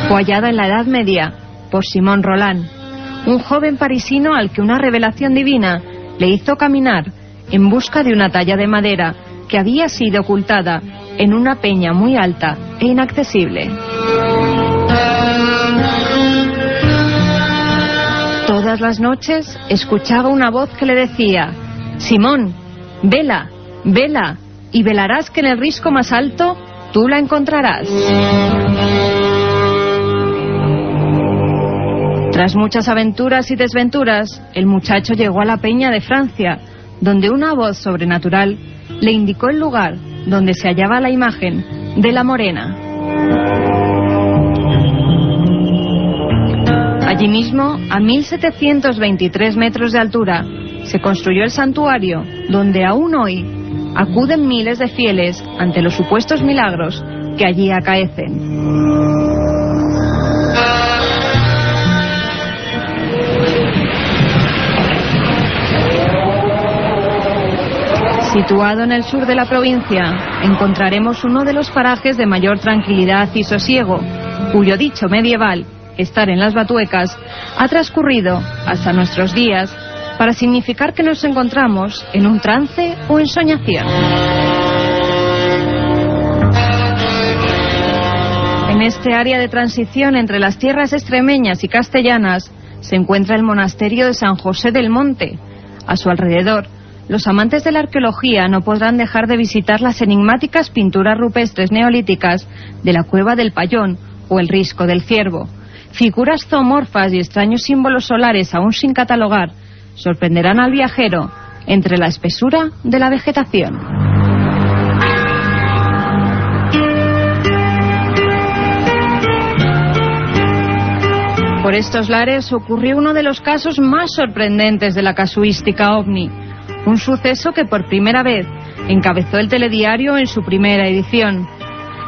fue hallada en la Edad Media por Simón Roland, un joven parisino al que una revelación divina le hizo caminar en busca de una talla de madera que había sido ocultada en una peña muy alta e inaccesible. Todas las noches escuchaba una voz que le decía: Simón, vela, vela, y velarás que en el risco más alto tú la encontrarás. Tras muchas aventuras y desventuras, el muchacho llegó a la Peña de Francia, donde una voz sobrenatural le indicó el lugar donde se hallaba la imagen de la Morena. Allí mismo, a 1723 metros de altura, se construyó el santuario, donde aún hoy acuden miles de fieles ante los supuestos milagros que allí acaecen. Situado en el sur de la provincia, encontraremos uno de los parajes de mayor tranquilidad y sosiego, cuyo dicho medieval, estar en las Batuecas, ha transcurrido hasta nuestros días para significar que nos encontramos en un trance o ensoñación. En este área de transición entre las tierras extremeñas y castellanas se encuentra el monasterio de San José del Monte. A su alrededor, los amantes de la arqueología no podrán dejar de visitar las enigmáticas pinturas rupestres neolíticas de la Cueva del Payón o el Risco del Ciervo. Figuras zoomorfas y extraños símbolos solares aún sin catalogar sorprenderán al viajero entre la espesura de la vegetación. Por estos lares ocurrió uno de los casos más sorprendentes de la casuística ovni. Un suceso que por primera vez encabezó el telediario en su primera edición.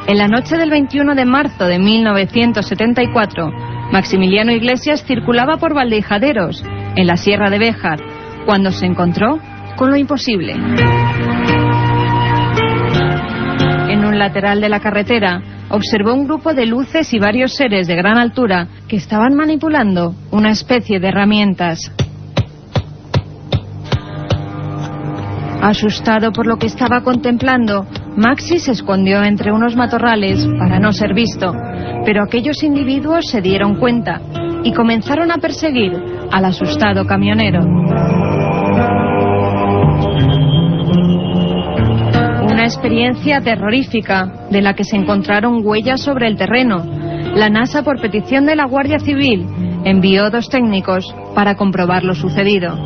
En la noche del 21 de marzo de 1974, Maximiliano Iglesias circulaba por Valdejaderos, en la Sierra de Béjar, cuando se encontró con lo imposible. En un lateral de la carretera, observó un grupo de luces y varios seres de gran altura que estaban manipulando una especie de herramientas. Asustado por lo que estaba contemplando, Maxi se escondió entre unos matorrales para no ser visto, pero aquellos individuos se dieron cuenta y comenzaron a perseguir al asustado camionero. Una experiencia terrorífica de la que se encontraron huellas sobre el terreno. La NASA, por petición de la Guardia Civil, envió 2 técnicos para comprobar lo sucedido.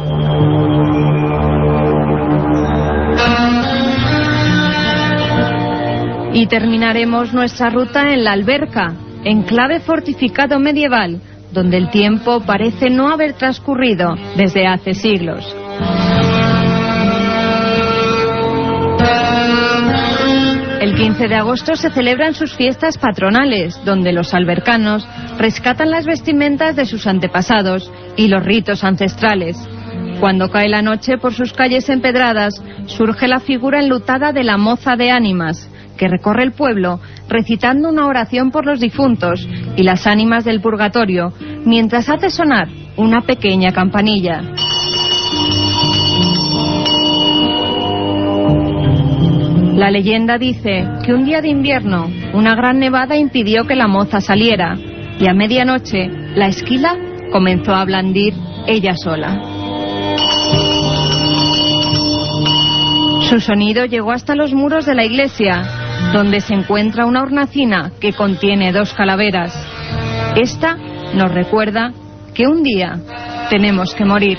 Y terminaremos nuestra ruta en La Alberca, enclave fortificado medieval, donde el tiempo parece no haber transcurrido desde hace siglos. El 15 de agosto se celebran sus fiestas patronales, donde los albercanos rescatan las vestimentas de sus antepasados y los ritos ancestrales. Cuando cae la noche, por sus calles empedradas surge la figura enlutada de la moza de ánimas, que recorre el pueblo recitando una oración por los difuntos y las ánimas del purgatorio, mientras hace sonar una pequeña campanilla. La leyenda dice que un día de invierno una gran nevada impidió que la moza saliera, y a medianoche la esquila comenzó a blandir ella sola. Su sonido llegó hasta los muros de la iglesia, donde se encuentra una hornacina que contiene 2 calaveras. Esta nos recuerda que un día tenemos que morir.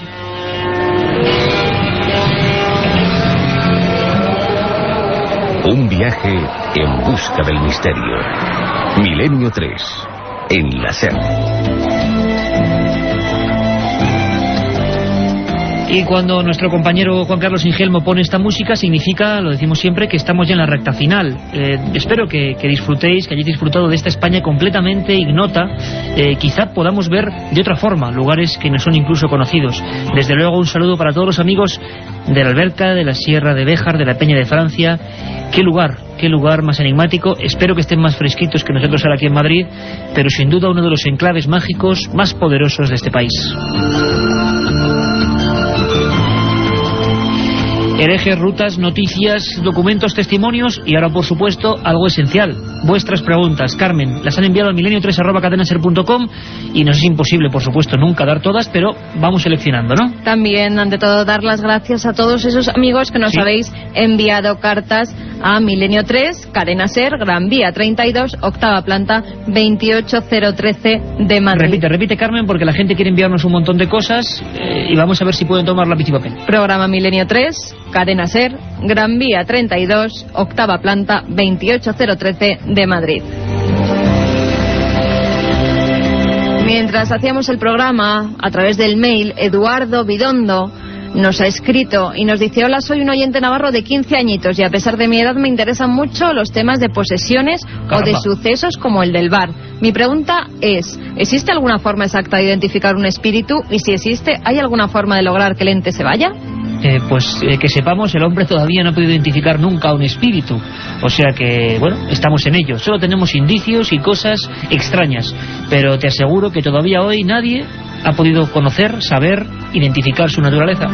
Un viaje en busca del misterio. Milenio 3, en la SER. Y cuando nuestro compañero Juan Carlos Ingelmo pone esta música, significa, lo decimos siempre, que estamos ya en la recta final. Espero que disfrutéis, que hayáis disfrutado de esta España completamente ignota. Quizá podamos ver de otra forma lugares que no son incluso conocidos. Desde luego, un saludo para todos los amigos de la Alberca, de la Sierra de Béjar, de la Peña de Francia. Qué lugar más enigmático. Espero que estén más fresquitos que nosotros ahora aquí en Madrid, pero sin duda uno de los enclaves mágicos más poderosos de este país. Herejes, rutas, noticias, documentos, testimonios y ahora, por supuesto, algo esencial: vuestras preguntas. Carmen, las han enviado al milenio3@cadenaser.com y nos es imposible, por supuesto, nunca dar todas, pero vamos seleccionando, ¿no? También, ante todo, dar las gracias a todos esos amigos que nos habéis enviado cartas a Milenio 3, Cadena Ser, Gran Vía 32, octava planta, 28013 de Madrid. Repite, Carmen, porque la gente quiere enviarnos un montón de cosas y vamos a ver si pueden tomar lápiz y papel. Programa Milenio 3, Cadena Ser, Gran Vía 32, octava planta, 28013 de Madrid. Mientras hacíamos el programa, a través del mail, Eduardo Bidondo nos ha escrito y nos dice: hola, soy un oyente navarro de 15 añitos y a pesar de mi edad me interesan mucho los temas de posesiones o de sucesos como el del bar. Mi pregunta es: ¿existe alguna forma exacta de identificar un espíritu? Y si existe, ¿hay alguna forma de lograr que el ente se vaya? Que sepamos, el hombre todavía no ha podido identificar nunca a un espíritu. O sea que, bueno, estamos en ello. Solo tenemos indicios y cosas extrañas. Pero te aseguro que todavía hoy nadie ha podido conocer, saber, identificar su naturaleza.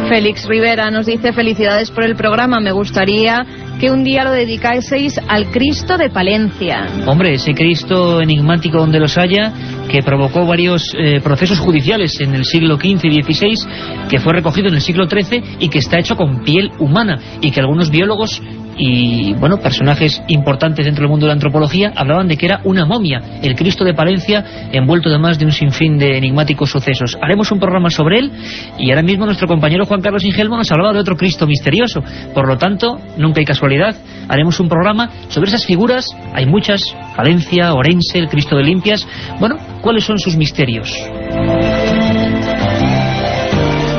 Félix Rivera nos dice: felicidades por el programa, me gustaría que un día lo dedicaseis al Cristo de Palencia. Hombre, ese Cristo enigmático donde los haya, que provocó varios procesos judiciales en el siglo XV y XVI, que fue recogido en el siglo XIII y que está hecho con piel humana, y que algunos biólogos y, bueno, personajes importantes dentro del mundo de la antropología hablaban de que era una momia, el Cristo de Palencia, envuelto además de un sinfín de enigmáticos sucesos. Haremos un programa sobre él, y ahora mismo nuestro compañero Juan Carlos Ingelmo nos hablaba de otro Cristo misterioso. Por lo tanto, nunca hay casualidad, haremos un programa sobre esas figuras. Hay muchas: Palencia, Orense, el Cristo de Limpias. Bueno, ¿cuáles son sus misterios?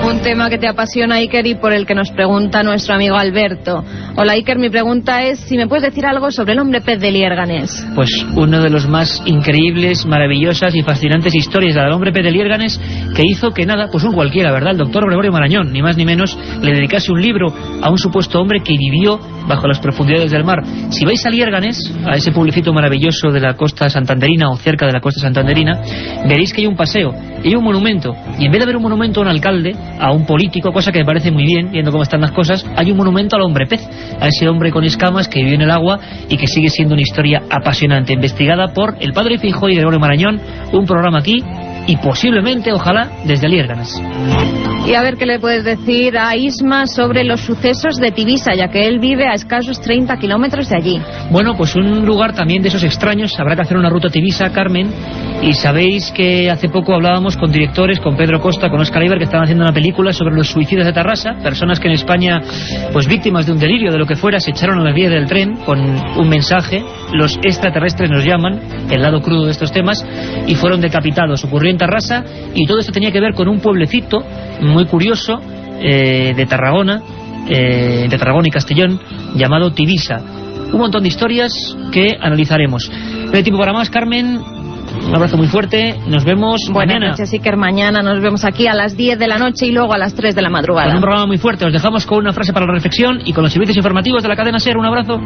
Un tema que te apasiona, Iker, y por el que nos pregunta nuestro amigo Alberto. Hola, Iker, mi pregunta es si me puedes decir algo sobre el hombre pez de Liérganes. Pues uno de los más increíbles, maravillosas y fascinantes historias del hombre pez de Liérganes, que hizo que nada, pues un cualquiera, ¿verdad?, el doctor Gregorio Marañón, ni más ni menos, le dedicase un libro a un supuesto hombre que vivió bajo las profundidades del mar. Si vais a Liérganes, a ese pueblecito maravilloso de la costa santanderina o cerca de la costa santanderina, veréis que hay un paseo y hay un monumento, y en vez de haber un monumento a un alcalde, a un político, cosa que me parece muy bien, viendo cómo están las cosas, hay un monumento al hombre pez, a ese hombre con escamas que vive en el agua y que sigue siendo una historia apasionante, investigada por el padre Feijóo y Gregorio Marañón. Un programa aquí y posiblemente, ojalá, desde Aliérganas. Y a ver qué le puedes decir a Isma sobre los sucesos de Tivisa, ya que él vive a escasos 30 kilómetros de allí. Bueno, pues un lugar también de esos extraños. Habrá que hacer una ruta a Tivisa, Carmen. Y sabéis que hace poco hablábamos con directores, con Pedro Costa, con Óscar Iber, que estaban haciendo una película sobre los suicidios de Tarrasa. Personas que en España, pues víctimas de un delirio, de lo que fuera, se echaron a las vías del tren con un mensaje. Los extraterrestres nos llaman, el lado crudo de estos temas, y fueron decapitados. Ocurrió en Tarrasa y todo esto tenía que ver con un pueblecito muy curioso de Tarragona, entre Tarragona y Castellón, llamado Tivisa. Un montón de historias que analizaremos. No hay tiempo para más, Carmen. Un abrazo muy fuerte. Nos vemos mañana. Buenas noches, Iker. Mañana nos vemos aquí a las 10 de la noche y luego a las 3 de la madrugada. Con un programa muy fuerte. Os dejamos con una frase para la reflexión y con los servicios informativos de la cadena SER. Un abrazo.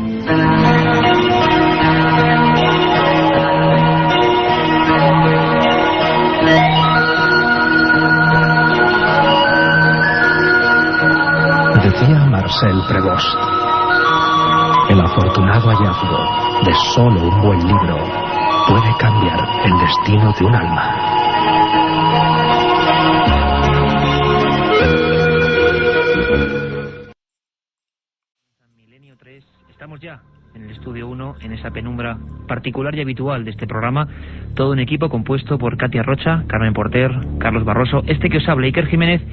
Decía Marcel Prévost: el afortunado hallazgo de solo un buen libro puede cambiar el destino de un alma. Milenio 3, estamos ya en el estudio 1, en esa penumbra particular y habitual de este programa. Todo un equipo compuesto por Katia Rocha, Carmen Porter, Carlos Barroso, este que os habla, Iker Jiménez,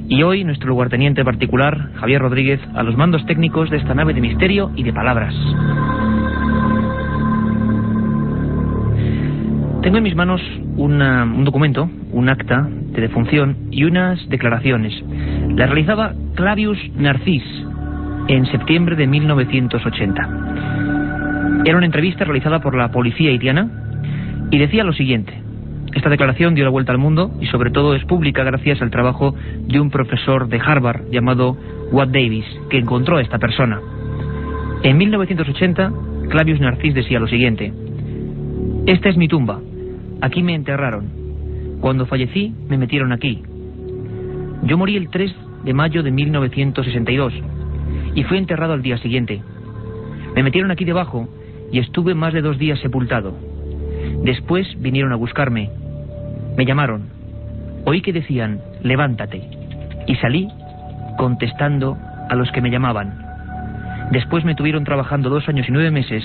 y hoy nuestro lugarteniente particular, Javier Rodríguez, a los mandos técnicos de esta nave de misterio y de palabras. Tengo en mis manos un documento, un acta de defunción y unas declaraciones. Las realizaba Clavius Narcís en septiembre de 1980. Era una entrevista realizada por la policía haitiana y decía lo siguiente. Esta declaración dio la vuelta al mundo y sobre todo es pública gracias al trabajo de un profesor de Harvard llamado Watt Davis, que encontró a esta persona. En 1980, Clavius Narcís decía lo siguiente: esta es mi tumba, aquí me enterraron. Cuando fallecí, me metieron aquí. Yo morí el 3 de mayo de 1962 y fui enterrado al día siguiente. Me metieron aquí debajo y estuve más de 2 días sepultado. Después vinieron a buscarme. Me llamaron. Oí que decían, levántate. Y salí contestando a los que me llamaban. Después me tuvieron trabajando 2 años y 9 meses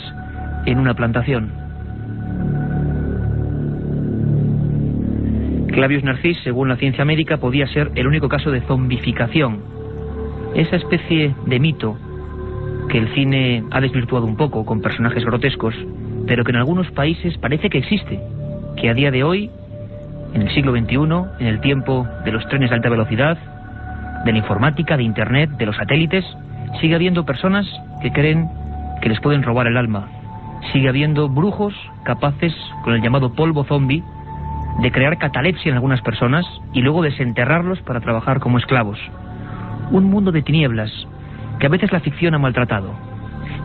en una plantación. Clavius Narcís, según la ciencia médica, podía ser el único caso de zombificación. Esa especie de mito que el cine ha desvirtuado un poco con personajes grotescos, pero que en algunos países parece que existe, que a día de hoy, en el siglo XXI, en el tiempo de los trenes de alta velocidad, de la informática, de internet, de los satélites, sigue habiendo personas que creen que les pueden robar el alma. Sigue habiendo brujos capaces, con el llamado polvo zombie, de crear catalepsia en algunas personas y luego desenterrarlos para trabajar como esclavos. Un mundo de tinieblas que a veces la ficción ha maltratado.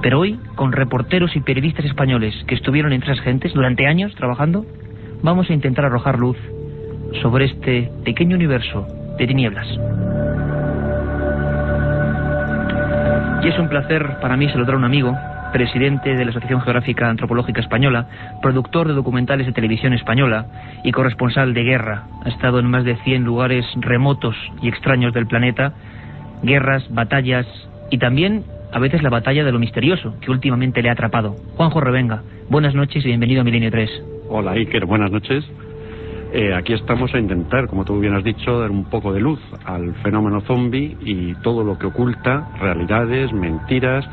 Pero hoy, con reporteros y periodistas españoles que estuvieron entre esas gentes durante años trabajando, vamos a intentar arrojar luz sobre este pequeño universo de tinieblas. Y es un placer para mí saludar a un amigo, presidente de la Asociación Geográfica Antropológica Española, productor de documentales de televisión española y corresponsal de guerra. Ha estado en más de 100 lugares remotos y extraños del planeta, guerras, batallas y también a veces la batalla de lo misterioso que últimamente le ha atrapado. Juanjo Revenga, buenas noches y bienvenido a Milenio 3. Hola Iker, buenas noches. Aquí estamos a intentar, como tú bien has dicho, dar un poco de luz al fenómeno zombie y todo lo que oculta, realidades, mentiras,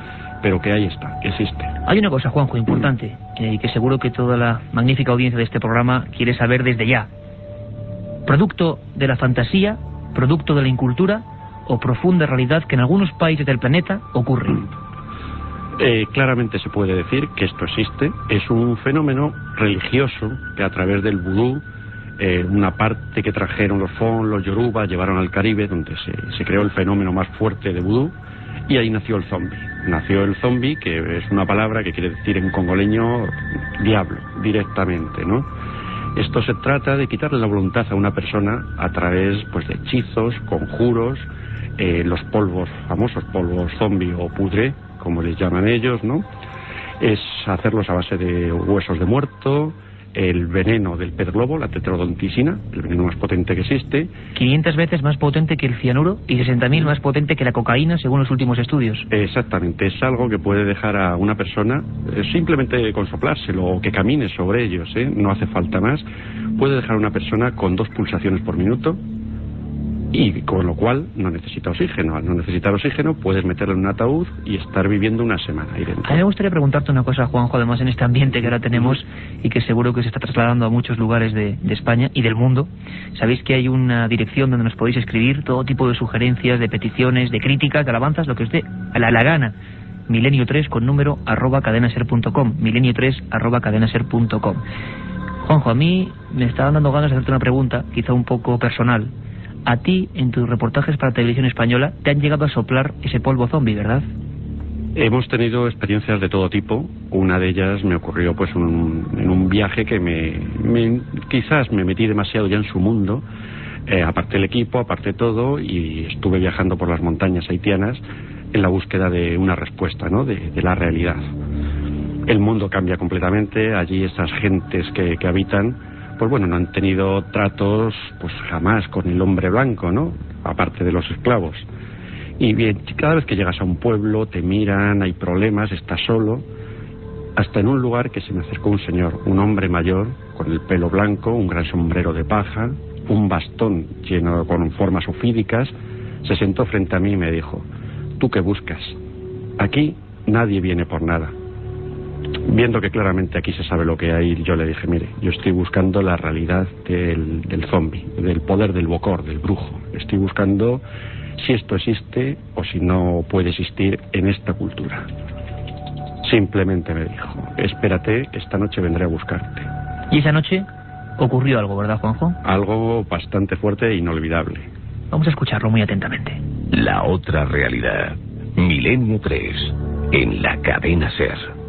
pero que ahí está, que existe. Hay una cosa, Juanjo, importante, y que seguro que toda la magnífica audiencia de este programa quiere saber desde ya. ¿Producto de la fantasía, producto de la incultura o profunda realidad que en algunos países del planeta ocurre? Claramente se puede decir que esto existe. Es un fenómeno religioso que a través del vudú, una parte que trajeron los Fon, los Yoruba, llevaron al Caribe, donde se creó el fenómeno más fuerte de vudú, y ahí nació el zombie. Nació el zombie, que es una palabra que quiere decir en congoleño diablo, directamente, ¿no? Esto se trata de quitarle la voluntad a una persona a través, pues, de hechizos, conjuros, los polvos, famosos polvos zombie o pudre, como les llaman ellos, ¿no? Es hacerlos a base de huesos de muerto, el veneno del pez globo, la tetrodonticina, el veneno más potente que existe. 500 veces más potente que el cianuro y 60.000 más potente que la cocaína, según los últimos estudios. Exactamente, es algo que puede dejar a una persona, simplemente con soplárselo o que camine sobre ellos, no hace falta más, puede dejar a una persona con 2 pulsaciones por minuto, y con lo cual no necesita oxígeno. Al no necesitar oxígeno puedes meterlo en un ataúd y estar viviendo una semana ahí dentro. A mí me gustaría preguntarte una cosa, Juanjo, además en este ambiente que ahora tenemos y que seguro que se está trasladando a muchos lugares de España y del mundo. Sabéis que hay una dirección donde nos podéis escribir todo tipo de sugerencias, de peticiones, de críticas, de alabanzas, lo que os dé a la gana. Milenio3 con número @cadenaser.com, milenio3 @cadenaser.com. Juanjo, a mí me estaban dando ganas de hacerte una pregunta, quizá un poco personal. A ti, en tus reportajes para Televisión Española, te han llegado a soplar ese polvo zombie, ¿verdad? Hemos tenido experiencias de todo tipo. Una de ellas me ocurrió pues en un viaje que quizás me metí demasiado ya en su mundo, aparte el equipo, aparte todo, y estuve viajando por las montañas haitianas en la búsqueda de una respuesta, ¿no?, de la realidad. El mundo cambia completamente. Allí esas gentes que habitan, pues bueno, no han tenido tratos pues jamás con el hombre blanco, ¿no?, aparte de los esclavos. Y bien, cada vez que llegas a un pueblo te miran, hay problemas, estás solo, hasta en un lugar que se me acercó un señor, un hombre mayor, con el pelo blanco, un gran sombrero de paja, un bastón lleno con formas ofídicas, se sentó frente a mí y me dijo: ¿tú qué buscas? Aquí nadie viene por nada. Viendo que claramente aquí se sabe lo que hay, yo le dije: mire, yo estoy buscando la realidad del zombie, del poder del bokor, del brujo. Estoy buscando si esto existe o si no puede existir en esta cultura. Simplemente me dijo: espérate, esta noche vendré a buscarte. Y esa noche ocurrió algo, ¿verdad, Juanjo? Algo bastante fuerte e inolvidable. Vamos a escucharlo muy atentamente. La otra realidad. Milenio 3, en la cadena SER.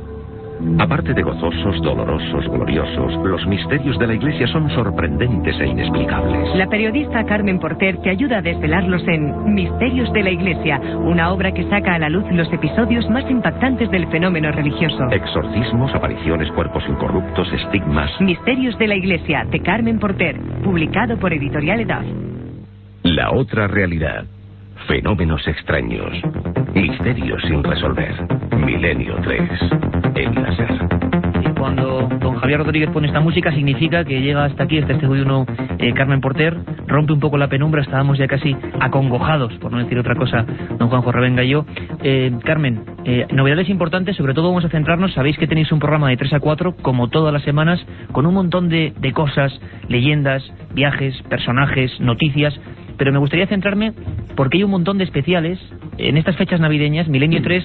Aparte de gozosos, dolorosos, gloriosos, los misterios de la Iglesia son sorprendentes e inexplicables. La periodista Carmen Porter te ayuda a desvelarlos en Misterios de la Iglesia, una obra que saca a la luz los episodios más impactantes del fenómeno religioso. Exorcismos, apariciones, cuerpos incorruptos, estigmas. Misterios de la Iglesia, de Carmen Porter, publicado por Editorial Edad. La otra realidad. Fenómenos extraños. Misterios sin resolver. Milenio 3. En la SER. Y cuando don Javier Rodríguez pone esta música, significa que llega hasta aquí, hasta este estudio Carmen Porter, rompe un poco la penumbra, estábamos ya casi acongojados, por no decir otra cosa, don Juanjo Revenga y yo. Carmen, novedades importantes, sobre todo vamos a centrarnos, sabéis que tenéis un programa de 3 a 4, como todas las semanas, con un montón de cosas, leyendas, viajes, personajes, noticias. Pero me gustaría centrarme porque hay un montón de especiales. En estas fechas navideñas, Milenio 3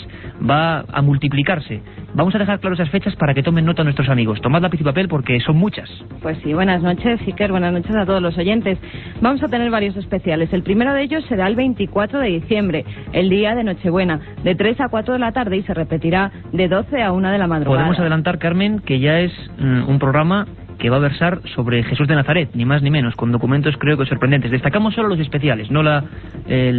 va a multiplicarse. Vamos a dejar claro esas fechas para que tomen nota nuestros amigos. Tomad lápiz y papel porque son muchas. Pues sí, buenas noches, Iker, buenas noches a todos los oyentes. Vamos a tener varios especiales. El primero de ellos será el 24 de diciembre, el día de Nochebuena, de 3 a 4 de la tarde y se repetirá de 12 a 1 de la madrugada. Podemos adelantar, Carmen, que ya es un programa que va a versar sobre Jesús de Nazaret, ni más ni menos, con documentos creo que sorprendentes. Destacamos solo los especiales, no la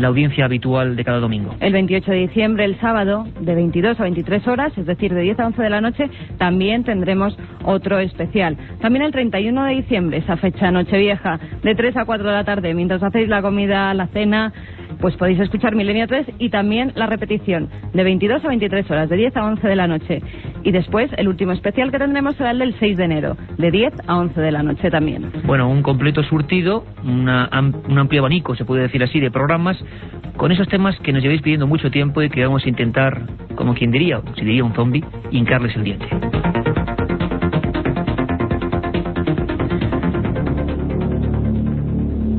audiencia habitual de cada domingo. El 28 de diciembre, el sábado, de 22 a 23 horas, es decir, de 10 a 11 de la noche, también tendremos otro especial. También el 31 de diciembre, esa fecha Nochevieja, de 3 a 4 de la tarde, mientras hacéis la comida, la cena, pues podéis escuchar Milenio 3 y también la repetición, de 22 a 23 horas, de 10 a 11 de la noche. Y después, el último especial que tendremos será el del 6 de enero, de 10 a 11 de la noche también. Bueno, un completo surtido, un amplio abanico, se puede decir así, de programas, con esos temas que nos lleváis pidiendo mucho tiempo y que vamos a intentar, como quien diría, si diría un zombie, hincarles el diente.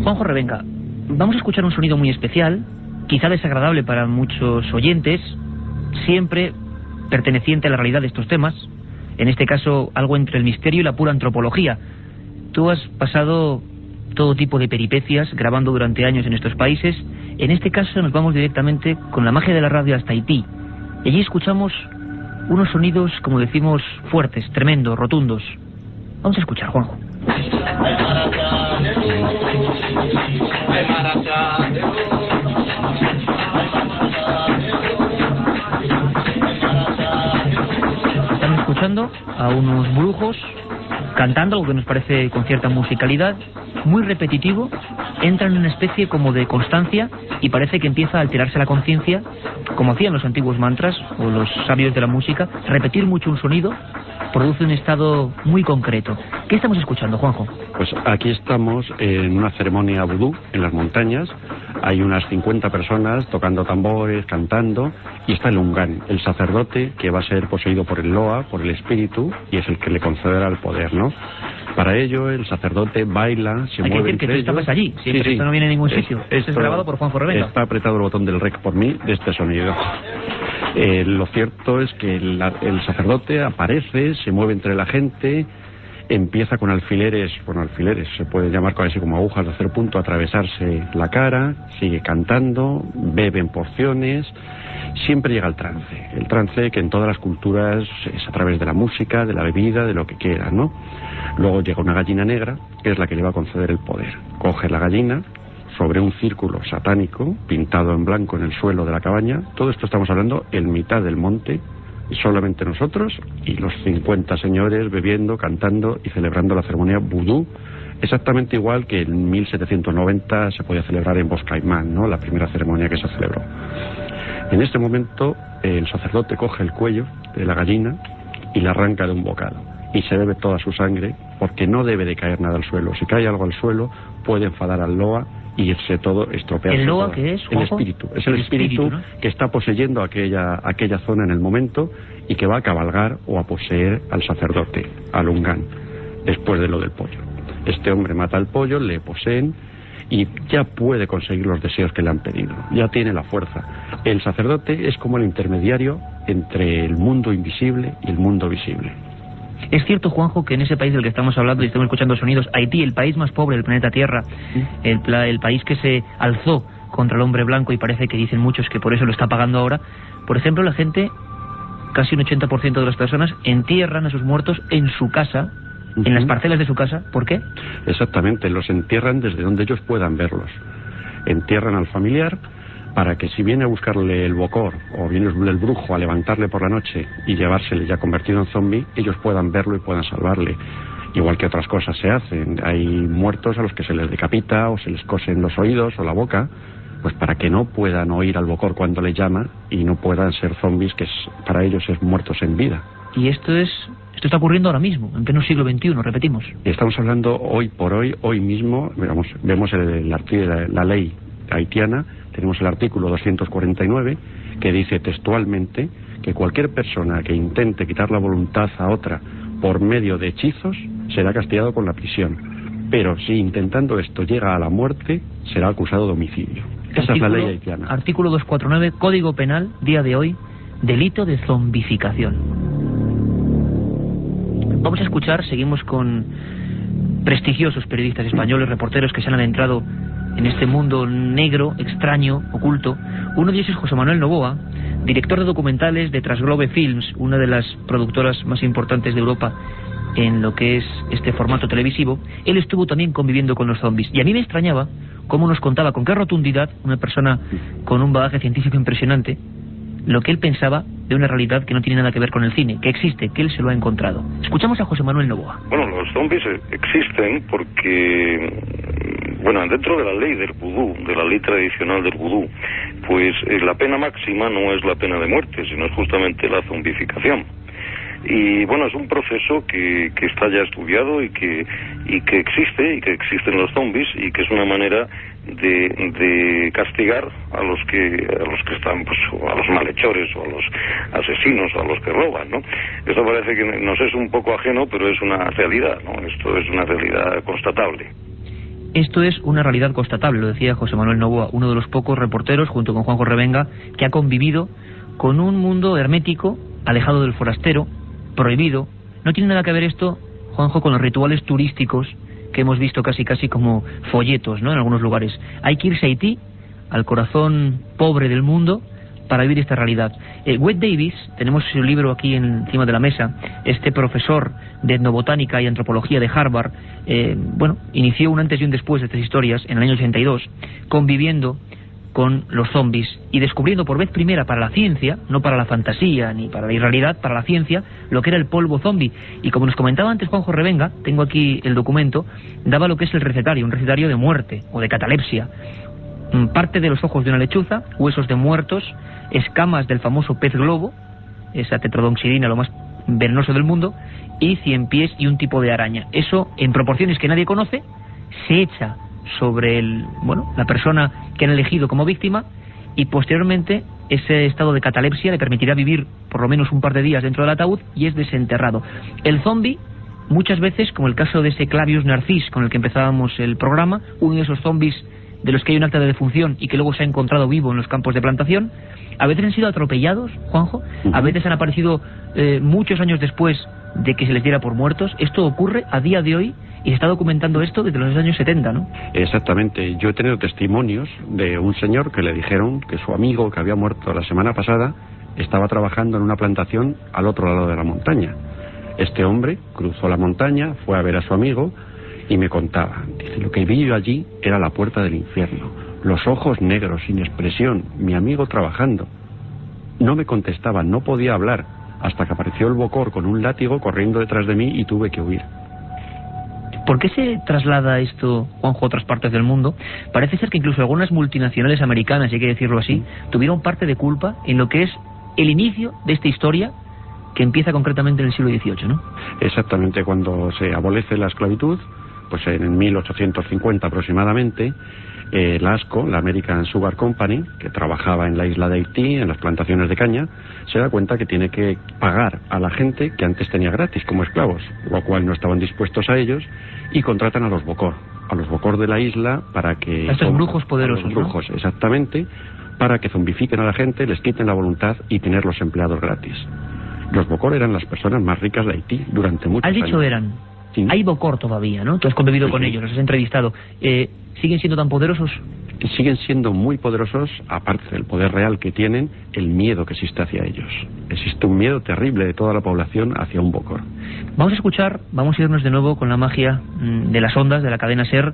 Juanjo Revenga, vamos a escuchar un sonido muy especial, quizá desagradable para muchos oyentes, siempre perteneciente a la realidad de estos temas, en este caso algo entre el misterio y la pura antropología. Tú has pasado todo tipo de peripecias grabando durante años en estos países. En este caso nos vamos directamente con la magia de la radio hasta Haití. Y allí escuchamos unos sonidos, como decimos, fuertes, tremendos, rotundos. Vamos a escuchar, Juanjo. Están escuchando a unos brujos cantando, algo que nos parece con cierta musicalidad, muy repetitivo, entra en una especie como de constancia y parece que empieza a alterarse la conciencia, como hacían los antiguos mantras o los sabios de la música. Repetir mucho un sonido produce un estado muy concreto. ¿Qué estamos escuchando, Juanjo? Pues aquí estamos en una ceremonia vudú en las montañas. Hay unas 50 personas tocando tambores, cantando, y está el Ungán, el sacerdote que va a ser poseído por el Loa, por el espíritu, y es el que le concederá el poder, ¿no? Para ello el sacerdote baila, se mueve entre ellos. Hay que decir que tú estabas allí, siempre esto no viene en ningún sitio. Esto es grabado por Juanjo Revenga. Está apretado el botón del rec por mí de este sonido. Lo cierto es que el sacerdote aparece, se mueve entre la gente, empieza con alfileres, se puede llamar casi como agujas de hacer punto, a atravesarse la cara, sigue cantando, bebe en porciones, siempre llega el trance que en todas las culturas es a través de la música, de la bebida, de lo que quiera, ¿no? Luego llega una gallina negra, que es la que le va a conceder el poder. Coge la gallina sobre un círculo satánico pintado en blanco en el suelo de la cabaña. Todo esto estamos hablando en mitad del monte, solamente nosotros y los 50 señores bebiendo, cantando y celebrando la ceremonia vudú, exactamente igual que en 1790 se podía celebrar en Bosque Caimán, ¿no? La primera ceremonia que se celebró. En este momento el sacerdote coge el cuello de la gallina y la arranca de un bocado y se bebe toda su sangre, porque no debe de caer nada al suelo. Si cae algo al suelo puede enfadar al Loa y irse todo, estropearse. ¿El Loa todo. qué es, El espíritu. Es el espíritu, ¿no?, que está poseyendo aquella zona en el momento y que va a cabalgar o a poseer al sacerdote, al Ungán, después de lo del pollo. Este hombre mata al pollo, le poseen y ya puede conseguir los deseos que le han pedido. Ya tiene la fuerza. El sacerdote es como el intermediario entre el mundo invisible y el mundo visible. Es cierto, Juanjo, que en ese país del que estamos hablando y estamos escuchando sonidos, Haití, el país más pobre del planeta Tierra, el país que se alzó contra el hombre blanco y parece que dicen muchos que por eso lo está pagando ahora, por ejemplo, la gente, casi un 80% de las personas, entierran a sus muertos en su casa, en las parcelas de su casa. ¿Por qué? Exactamente, los entierran desde donde ellos puedan verlos. Entierran al familiar para que si viene a buscarle el bocor o viene el brujo a levantarle por la noche y llevársele ya convertido en zombie, ellos puedan verlo y puedan salvarle. Igual que otras cosas se hacen. Hay muertos a los que se les decapita o se les cosen los oídos o la boca, pues para que no puedan oír al bocor cuando le llama y no puedan ser zombies, que para ellos es muertos en vida. Y esto está ocurriendo ahora mismo, en pleno siglo XXI, repetimos. Estamos hablando hoy por hoy mismo, vemos la ley haitiana. Tenemos el artículo 249 que dice textualmente que cualquier persona que intente quitar la voluntad a otra por medio de hechizos será castigado con la prisión. Pero si intentando esto llega a la muerte, será acusado de homicidio. Esa es la ley haitiana. Artículo 249, Código Penal, día de hoy, delito de zombificación. Vamos a escuchar, seguimos con prestigiosos periodistas españoles, reporteros que se han adentrado en este mundo negro, extraño, oculto. Uno de ellos es José Manuel Novoa, director de documentales de Transglobe Films, una de las productoras más importantes de Europa en lo que es este formato televisivo. Él estuvo también conviviendo con los zombies. Y a mí me extrañaba cómo nos contaba con qué rotundidad una persona con un bagaje científico impresionante lo que él pensaba de una realidad que no tiene nada que ver con el cine, que existe, que él se lo ha encontrado. Escuchamos a José Manuel Novoa. Bueno, los zombies existen porque, bueno, dentro de la ley del vudú, de la ley tradicional del vudú, pues la pena máxima no es la pena de muerte, sino es justamente la zombificación. Y bueno, es un proceso que está ya estudiado y que existe, y que existen los zombies, y que es una manera de castigar a los que están, pues, a los malhechores o a los asesinos o a los que roban, ¿no? Esto parece que nos es un poco ajeno, pero es una realidad, ¿no? Esto es una realidad constatable. Esto es una realidad constatable, lo decía José Manuel Novoa, uno de los pocos reporteros, junto con Juanjo Revenga, que ha convivido con un mundo hermético, alejado del forastero, prohibido. No tiene nada que ver esto, Juanjo, con los rituales turísticos que hemos visto casi como folletos, ¿no?, en algunos lugares. Hay que irse a Haití, al corazón pobre del mundo, para vivir esta realidad. Wade Davis, tenemos su libro aquí encima de la mesa, este profesor de etnobotánica y antropología de Harvard, inició un antes y un después de estas historias en el año 82, conviviendo con los zombies y descubriendo por vez primera para la ciencia, no para la fantasía ni para la irrealidad, para la ciencia, lo que era el polvo zombie. Y como nos comentaba antes Juanjo Revenga, tengo aquí el documento, daba lo que es el recetario, un recetario de muerte o de catalepsia. Parte de los ojos de una lechuza, huesos de muertos, escamas del famoso pez globo, esa tetrodonxidina, lo más venenoso del mundo, y 100 pies y un tipo de araña. Eso, en proporciones que nadie conoce, se echa sobre la persona que han elegido como víctima, y posteriormente ese estado de catalepsia le permitirá vivir por lo menos un par de días dentro del ataúd y es desenterrado. El zombie, muchas veces, como el caso de ese Clavius Narcis con el que empezábamos el programa, uno de esos zombies de los que hay un acta de defunción y que luego se ha encontrado vivo en los campos de plantación, a veces han sido atropellados, Juanjo, a veces han aparecido muchos años después de que se les diera por muertos. Esto ocurre a día de hoy y se está documentando esto desde los años 70, ¿no? Exactamente. Yo he tenido testimonios de un señor que le dijeron que su amigo que había muerto la semana pasada estaba trabajando en una plantación al otro lado de la montaña. Este hombre cruzó la montaña, fue a ver a su amigo y me contaba, dice, lo que vi yo allí era la puerta del infierno, los ojos negros, sin expresión, mi amigo trabajando. No me contestaba, no podía hablar, hasta que apareció el Bokor con un látigo corriendo detrás de mí y tuve que huir. ¿Por qué se traslada esto, Juanjo, a otras partes del mundo? Parece ser que incluso algunas multinacionales americanas, si hay que decirlo así, tuvieron parte de culpa en lo que es el inicio de esta historia que empieza concretamente en el siglo XVIII, ¿no? Exactamente, cuando se abolece la esclavitud, pues en 1850 aproximadamente, la ASCO, la American Sugar Company, que trabajaba en la isla de Haití, en las plantaciones de caña, se da cuenta que tiene que pagar a la gente que antes tenía gratis como esclavos, lo cual no estaban dispuestos a ellos, y contratan a los Bokor de la isla para que... A estos brujos poderosos, a los brujos, ¿no? Exactamente, para que zombifiquen a la gente, les quiten la voluntad y tenerlos empleados gratis. Los Bokor eran las personas más ricas de Haití durante muchos años. ¿Has dicho eran? Sí. Hay Bokor todavía, ¿no? Tú has convivido con ellos, los has entrevistado. ¿Siguen siendo tan poderosos? Siguen siendo muy poderosos, aparte del poder real que tienen, el miedo que existe hacia ellos. Existe un miedo terrible de toda la población hacia un Bokor. Vamos a irnos de nuevo con la magia de las ondas, de la cadena SER,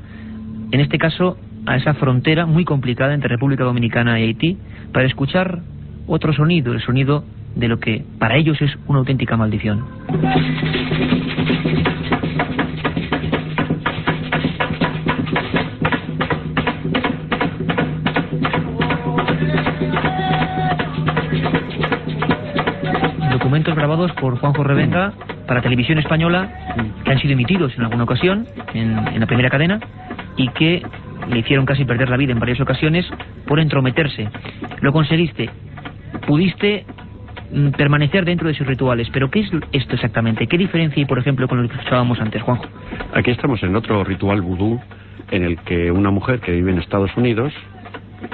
en este caso a esa frontera muy complicada entre República Dominicana y Haití, para escuchar otro sonido, el sonido de lo que para ellos es una auténtica maldición. Documentos grabados por Juanjo Revenga para Televisión Española, que han sido emitidos en alguna ocasión en la primera cadena y que le hicieron casi perder la vida en varias ocasiones por entrometerse. Lo conseguiste, pudiste permanecer dentro de sus rituales, pero ¿qué es esto exactamente? ¿Qué diferencia hay, por ejemplo, con lo que escuchábamos antes, Juanjo? Aquí estamos en otro ritual vudú en el que una mujer que vive en Estados Unidos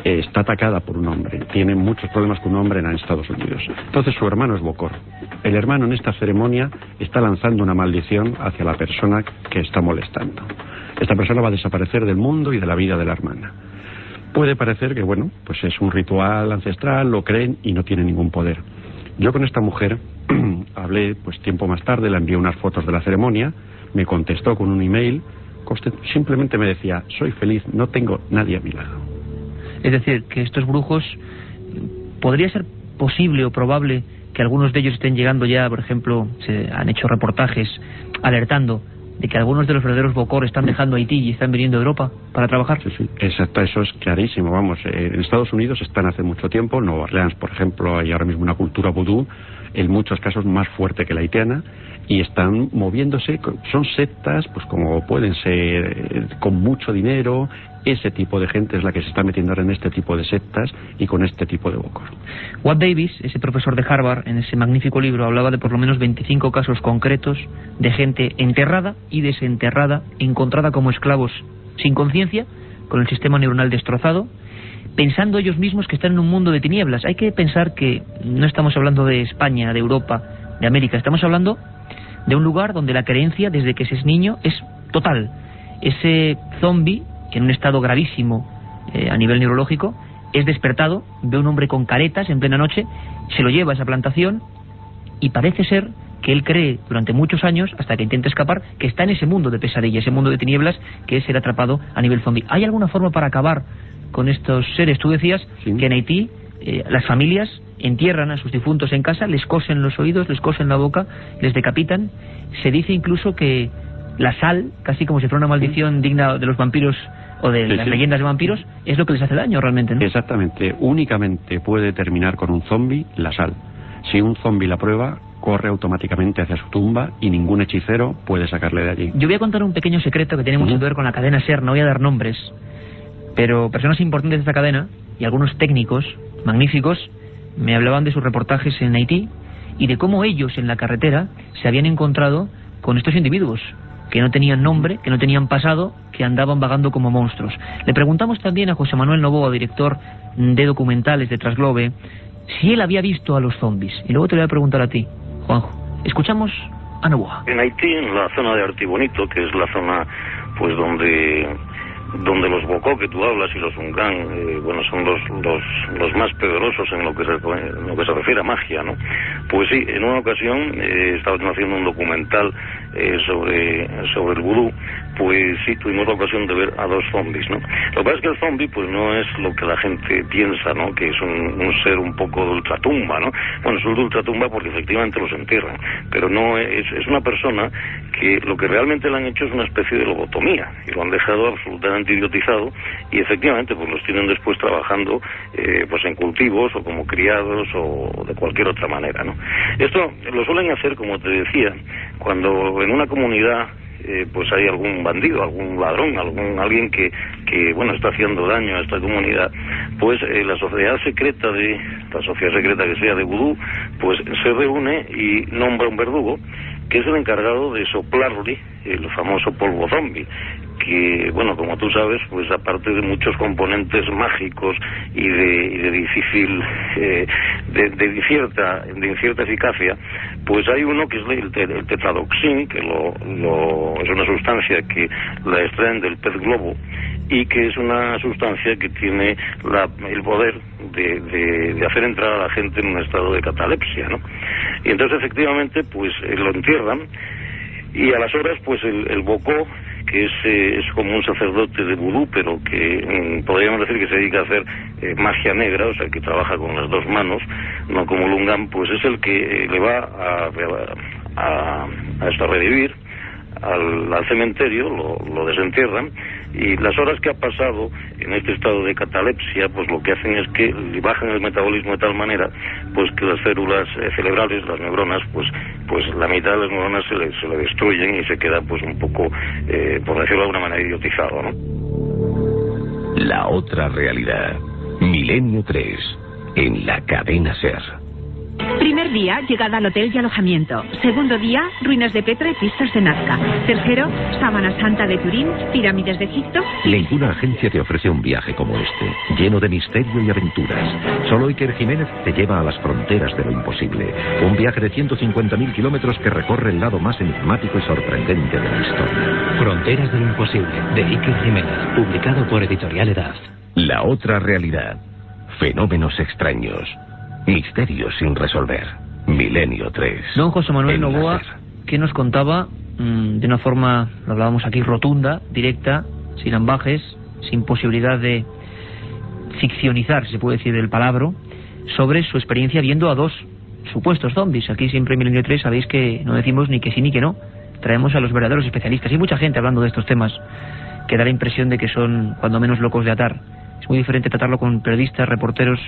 está atacada por un hombre, tiene muchos problemas con un hombre en Estados Unidos. Entonces su hermano es Bokor. El hermano en esta ceremonia está lanzando una maldición hacia la persona que está molestando. Esta persona va a desaparecer del mundo y de la vida de la hermana. Puede parecer que, bueno, pues es un ritual ancestral, lo creen y no tiene ningún poder. Yo con esta mujer hablé pues tiempo más tarde, le envié unas fotos de la ceremonia, me contestó con un email, simplemente me decía, soy feliz, no tengo nadie a mi lado. Es decir, que estos brujos, ¿podría ser posible o probable que algunos de ellos estén llegando ya, por ejemplo, se han hecho reportajes alertando de que algunos de los verdaderos Bokor están dejando Haití y están viniendo a Europa para trabajar? Sí, exacto, eso es clarísimo, vamos, en Estados Unidos están hace mucho tiempo, en Nueva Orleans, por ejemplo, hay ahora mismo una cultura vudú, en muchos casos más fuerte que la haitiana, y están moviéndose, son sectas, pues como pueden ser, con mucho dinero. Ese tipo de gente es la que se está metiendo ahora en este tipo de sectas y con este tipo de Bokor. Watt Davis, ese profesor de Harvard, en ese magnífico libro hablaba de por lo menos 25 casos concretos de gente enterrada y desenterrada, encontrada como esclavos sin conciencia, con el sistema neuronal destrozado, pensando ellos mismos que están en un mundo de tinieblas. Hay que pensar que no estamos hablando de España, de Europa, de América, estamos hablando de un lugar donde la creencia desde que se es niño es total. Ese zombie, en un estado gravísimo a nivel neurológico, es despertado, ve a un hombre con caretas en plena noche, se lo lleva a esa plantación y parece ser que él cree durante muchos años, hasta que intenta escapar, que está en ese mundo de pesadilla, ese mundo de tinieblas, que es ser atrapado a nivel zombie. ¿Hay alguna forma para acabar con estos seres. Tú decías que en Haití las familias entierran a sus difuntos en casa, les cosen los oídos, les cosen la boca, les decapitan. Se dice incluso que la sal, casi como si fuera una maldición digna de los vampiros o de las leyendas de vampiros, es lo que les hace daño realmente, ¿no? Exactamente. Únicamente puede terminar con un zombi la sal. Si un zombi la prueba, corre automáticamente hacia su tumba y ningún hechicero puede sacarle de allí. Yo voy a contar un pequeño secreto que tiene mucho que ver con la cadena SER, no voy a dar nombres, pero personas importantes de esta cadena y algunos técnicos magníficos me hablaban de sus reportajes en Haití y de cómo ellos en la carretera se habían encontrado con estos individuos que no tenían nombre, que no tenían pasado, que andaban vagando como monstruos. Le preguntamos también a José Manuel Novoa, director de documentales de Trasglobe, si él había visto a los zombies. Y luego te lo voy a preguntar a ti, Juanjo. Escuchamos a Novoa. En Haití, en la zona de Artibonito, que es la zona pues donde los Bocó que tú hablas y los Ungán, bueno, son los más poderosos en lo que se refiere a magia, ¿no? Pues sí, en una ocasión estaba haciendo un documental sobre el vudú, pues sí, tuvimos la ocasión de ver a dos zombies, ¿no? Lo que pasa es que el zombie pues no es lo que la gente piensa, ¿no? Que es un ser un poco de ultratumba, ¿no? Bueno, es de ultratumba porque efectivamente los entierran, pero no es una persona que lo que realmente le han hecho es una especie de lobotomía y lo han dejado absolutamente idiotizado y efectivamente pues los tienen después trabajando pues en cultivos o como criados o de cualquier otra manera, ¿no? Esto lo suelen hacer, como te decía, cuando en una comunidad pues hay algún bandido, algún ladrón, alguien que bueno, está haciendo daño a esta comunidad, pues la sociedad secreta que sea de vudú, pues se reúne y nombra un verdugo que es el encargado de soplarle el famoso polvo zombie, que, bueno, como tú sabes, pues aparte de muchos componentes mágicos y de difícil, de cierta eficacia, pues hay uno que es el tetradoxin, que es una sustancia que la extraen del pez globo y que es una sustancia que tiene el poder de hacer entrar a la gente en un estado de catalepsia, ¿no? Y entonces efectivamente pues lo entierran y a las horas pues el Bocó, que es como un sacerdote de vudú, pero que podríamos decir que se dedica a hacer magia negra, o sea, que trabaja con las dos manos, no como Lungán, pues es el que le va a revivir al cementerio, lo desentierran, y las horas que ha pasado en este estado de catalepsia, pues lo que hacen es que le bajan el metabolismo de tal manera pues que las células cerebrales, las neuronas, pues la mitad de las neuronas se le destruyen y se queda pues un poco, por decirlo de alguna manera, idiotizado, ¿no? La otra realidad. Milenio 3, en la cadena SER. Primer día, llegada al hotel y alojamiento. Segundo día, ruinas de Petra y pistas de Nazca. Tercero, Sábana Santa de Turín, pirámides de Egipto. Ninguna agencia te ofrece un viaje como este, lleno de misterio y aventuras. Solo Iker Jiménez te lleva a las fronteras de lo imposible. Un viaje de 150.000 kilómetros que recorre el lado más enigmático y sorprendente de la historia. Fronteras de lo imposible, de Iker Jiménez, publicado por Editorial Edad. La otra realidad. Fenómenos extraños. Misterios sin resolver. Milenio 3. Don José Manuel Novoa, que nos contaba de una forma, lo hablábamos aquí, rotunda, directa, sin ambajes, sin posibilidad de ficcionizar, se puede decir el palabra, sobre su experiencia viendo a dos supuestos zombies. Aquí siempre en Milenio 3 sabéis que no decimos ni que sí ni que no, traemos a los verdaderos especialistas. Y mucha gente hablando de estos temas que da la impresión de que son cuando menos locos de atar. Es muy diferente tratarlo con periodistas, reporteros,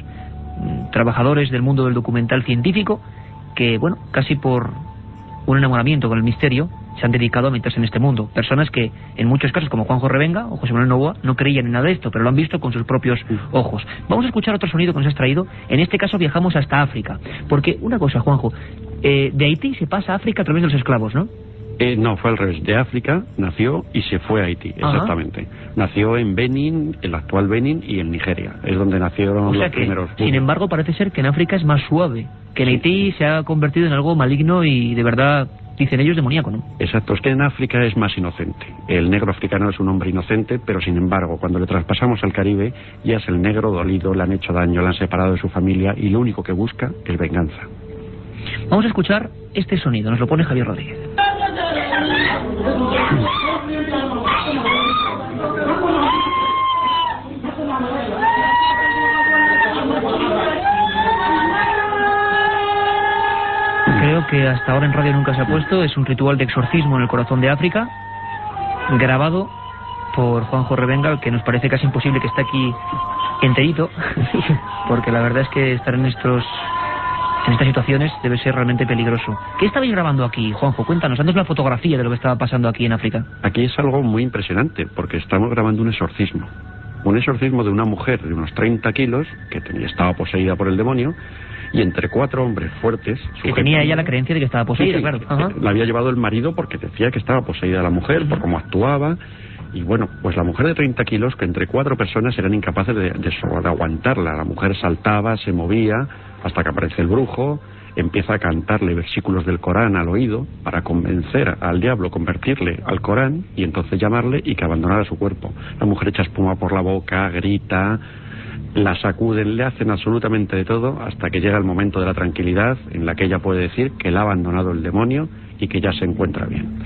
trabajadores del mundo del documental científico que, bueno, casi por un enamoramiento con el misterio se han dedicado a meterse en este mundo. Personas que, en muchos casos, como Juanjo Revenga o José Manuel Novoa, no creían en nada de esto, pero lo han visto con sus propios ojos. Vamos a escuchar otro sonido que nos has traído. En este caso viajamos hasta África. Porque, una cosa, Juanjo, de Haití se pasa a África a través de los esclavos, ¿no? No, fue al revés. De África nació y se fue a Haití, exactamente. Nació en Benín, el actual Benín, y en Nigeria. Es donde nacieron los primeros. Sin embargo, parece ser que en África es más suave. Que en Haití se ha convertido en algo maligno y, de verdad, dicen ellos, demoníaco, ¿no? Exacto, es que en África es más inocente. El negro africano es un hombre inocente, pero sin embargo, cuando le traspasamos al Caribe, ya es el negro dolido, le han hecho daño, le han separado de su familia y lo único que busca es venganza. Vamos a escuchar este sonido, nos lo pone Javier Rodríguez. que hasta ahora en radio nunca se ha puesto. Es un ritual de exorcismo en el corazón de África, grabado por Juanjo Revenga, que nos parece casi imposible que esté aquí enterito, porque la verdad es que estar en estas situaciones debe ser realmente peligroso. ¿Qué estabais grabando aquí, Juanjo? Cuéntanos, haznos la fotografía de lo que estaba pasando aquí en África. Aquí es algo muy impresionante, porque estamos grabando un exorcismo. Un exorcismo de una mujer de unos 30 kilos, que estaba poseída por el demonio, y entre 4 hombres fuertes... Que tenía ella la creencia de que estaba poseída, sí, claro. Ajá. La había llevado el marido porque decía que estaba poseída la mujer, por cómo actuaba. Y bueno, pues la mujer de 30 kilos, que entre 4 personas eran incapaces de aguantarla. La mujer saltaba, se movía, hasta que aparece el brujo, empieza a cantarle versículos del Corán al oído para convencer al diablo, convertirle al Corán y entonces llamarle y que abandonara su cuerpo. La mujer echa espuma por la boca, grita, la sacuden, le hacen absolutamente de todo hasta que llega el momento de la tranquilidad en la que ella puede decir que la ha abandonado el demonio y que ya se encuentra bien.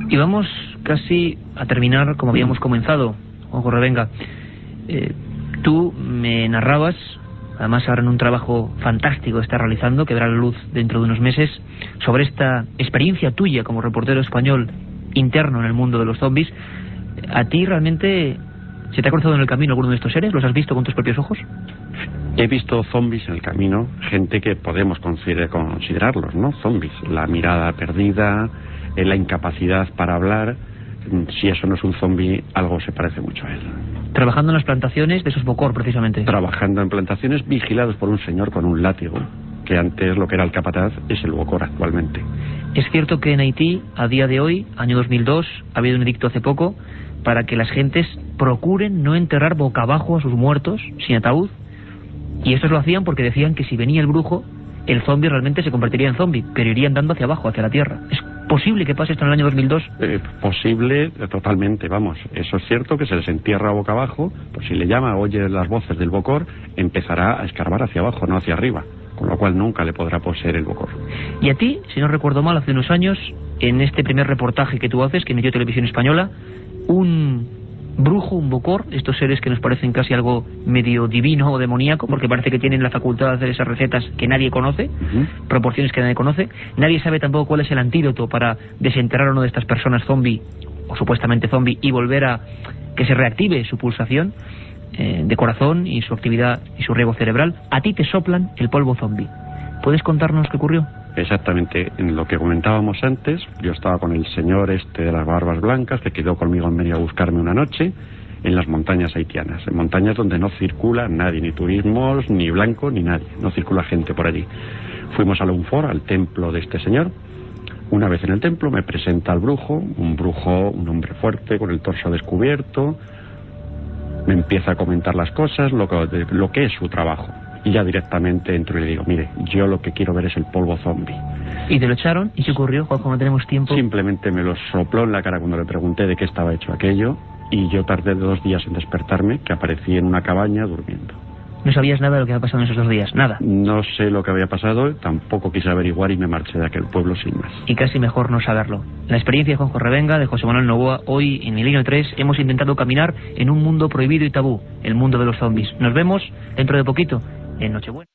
Y vamos casi a terminar como habíamos comenzado, Juanjo Revenga. Tú me narrabas, además ahora en un trabajo fantástico que estás realizando, que verá la luz dentro de unos meses, sobre esta experiencia tuya como reportero español interno en el mundo de los zombies. ¿A ti realmente se te ha cruzado en el camino alguno de estos seres? ¿Los has visto con tus propios ojos? He visto zombies en el camino, gente que podemos considerarlos, ¿no? Zombies, la mirada perdida, la incapacidad para hablar. Si eso no es un zombie, algo se parece mucho a él. Trabajando en las plantaciones de esos Bokor, precisamente. Trabajando en plantaciones vigilados por un señor con un látigo, que antes lo que era el capataz es el Bokor actualmente. Es cierto que en Haití, a día de hoy, año 2002, ha habido un edicto hace poco para que las gentes procuren no enterrar boca abajo a sus muertos, sin ataúd. Y estos lo hacían porque decían que si venía el brujo, el zombie realmente se convertiría en zombie, pero iría andando hacia abajo, hacia la tierra. ¿Es posible que pase esto en el año 2002? Posible, totalmente, vamos. Eso es cierto, que se les entierra boca abajo, pues si le llama, oye las voces del Bokor, empezará a escarbar hacia abajo, no hacia arriba, con lo cual nunca le podrá poseer el Bokor. Y a ti, si no recuerdo mal, hace unos años, en este primer reportaje que tú haces, que emitió Televisión Española, un brujo, un Bokor, estos seres que nos parecen casi algo medio divino o demoníaco, porque parece que tienen la facultad de hacer esas recetas que nadie conoce, proporciones que nadie conoce. Nadie sabe tampoco cuál es el antídoto para desenterrar a una de estas personas zombie, o supuestamente zombie, y volver a que se reactive su pulsación de corazón y su actividad y su riego cerebral. A ti te soplan el polvo zombie. ¿Puedes contarnos qué ocurrió? Exactamente, en lo que comentábamos antes, yo estaba con el señor de las barbas blancas, que quedó conmigo en medio a buscarme una noche, en las montañas haitianas, en montañas donde no circula nadie, ni turismos, ni blanco, ni nadie, no circula gente por allí. Fuimos a Lunfor, al templo de este señor. Una vez en el templo me presenta al brujo, un hombre fuerte, con el torso descubierto, me empieza a comentar las cosas, lo que es su trabajo. Y ya directamente entro y le digo, mire, yo lo que quiero ver es el polvo zombie. ¿Y te lo echaron? ¿Y qué ocurrió, Juanjo? No tenemos tiempo. Simplemente me lo sopló en la cara cuando le pregunté de qué estaba hecho aquello, y yo tardé 2 días en despertarme, que aparecí en una cabaña durmiendo. ¿No sabías nada de lo que había pasado en esos 2 días? Nada. No sé lo que había pasado, tampoco quise averiguar y me marché de aquel pueblo sin más. Y casi mejor no saberlo. La experiencia de Juanjo Revenga, de José Manuel Novoa. Hoy en Milenio 3 hemos intentado caminar en un mundo prohibido y tabú, el mundo de los zombies. Nos vemos dentro de poquito en Nochebuena.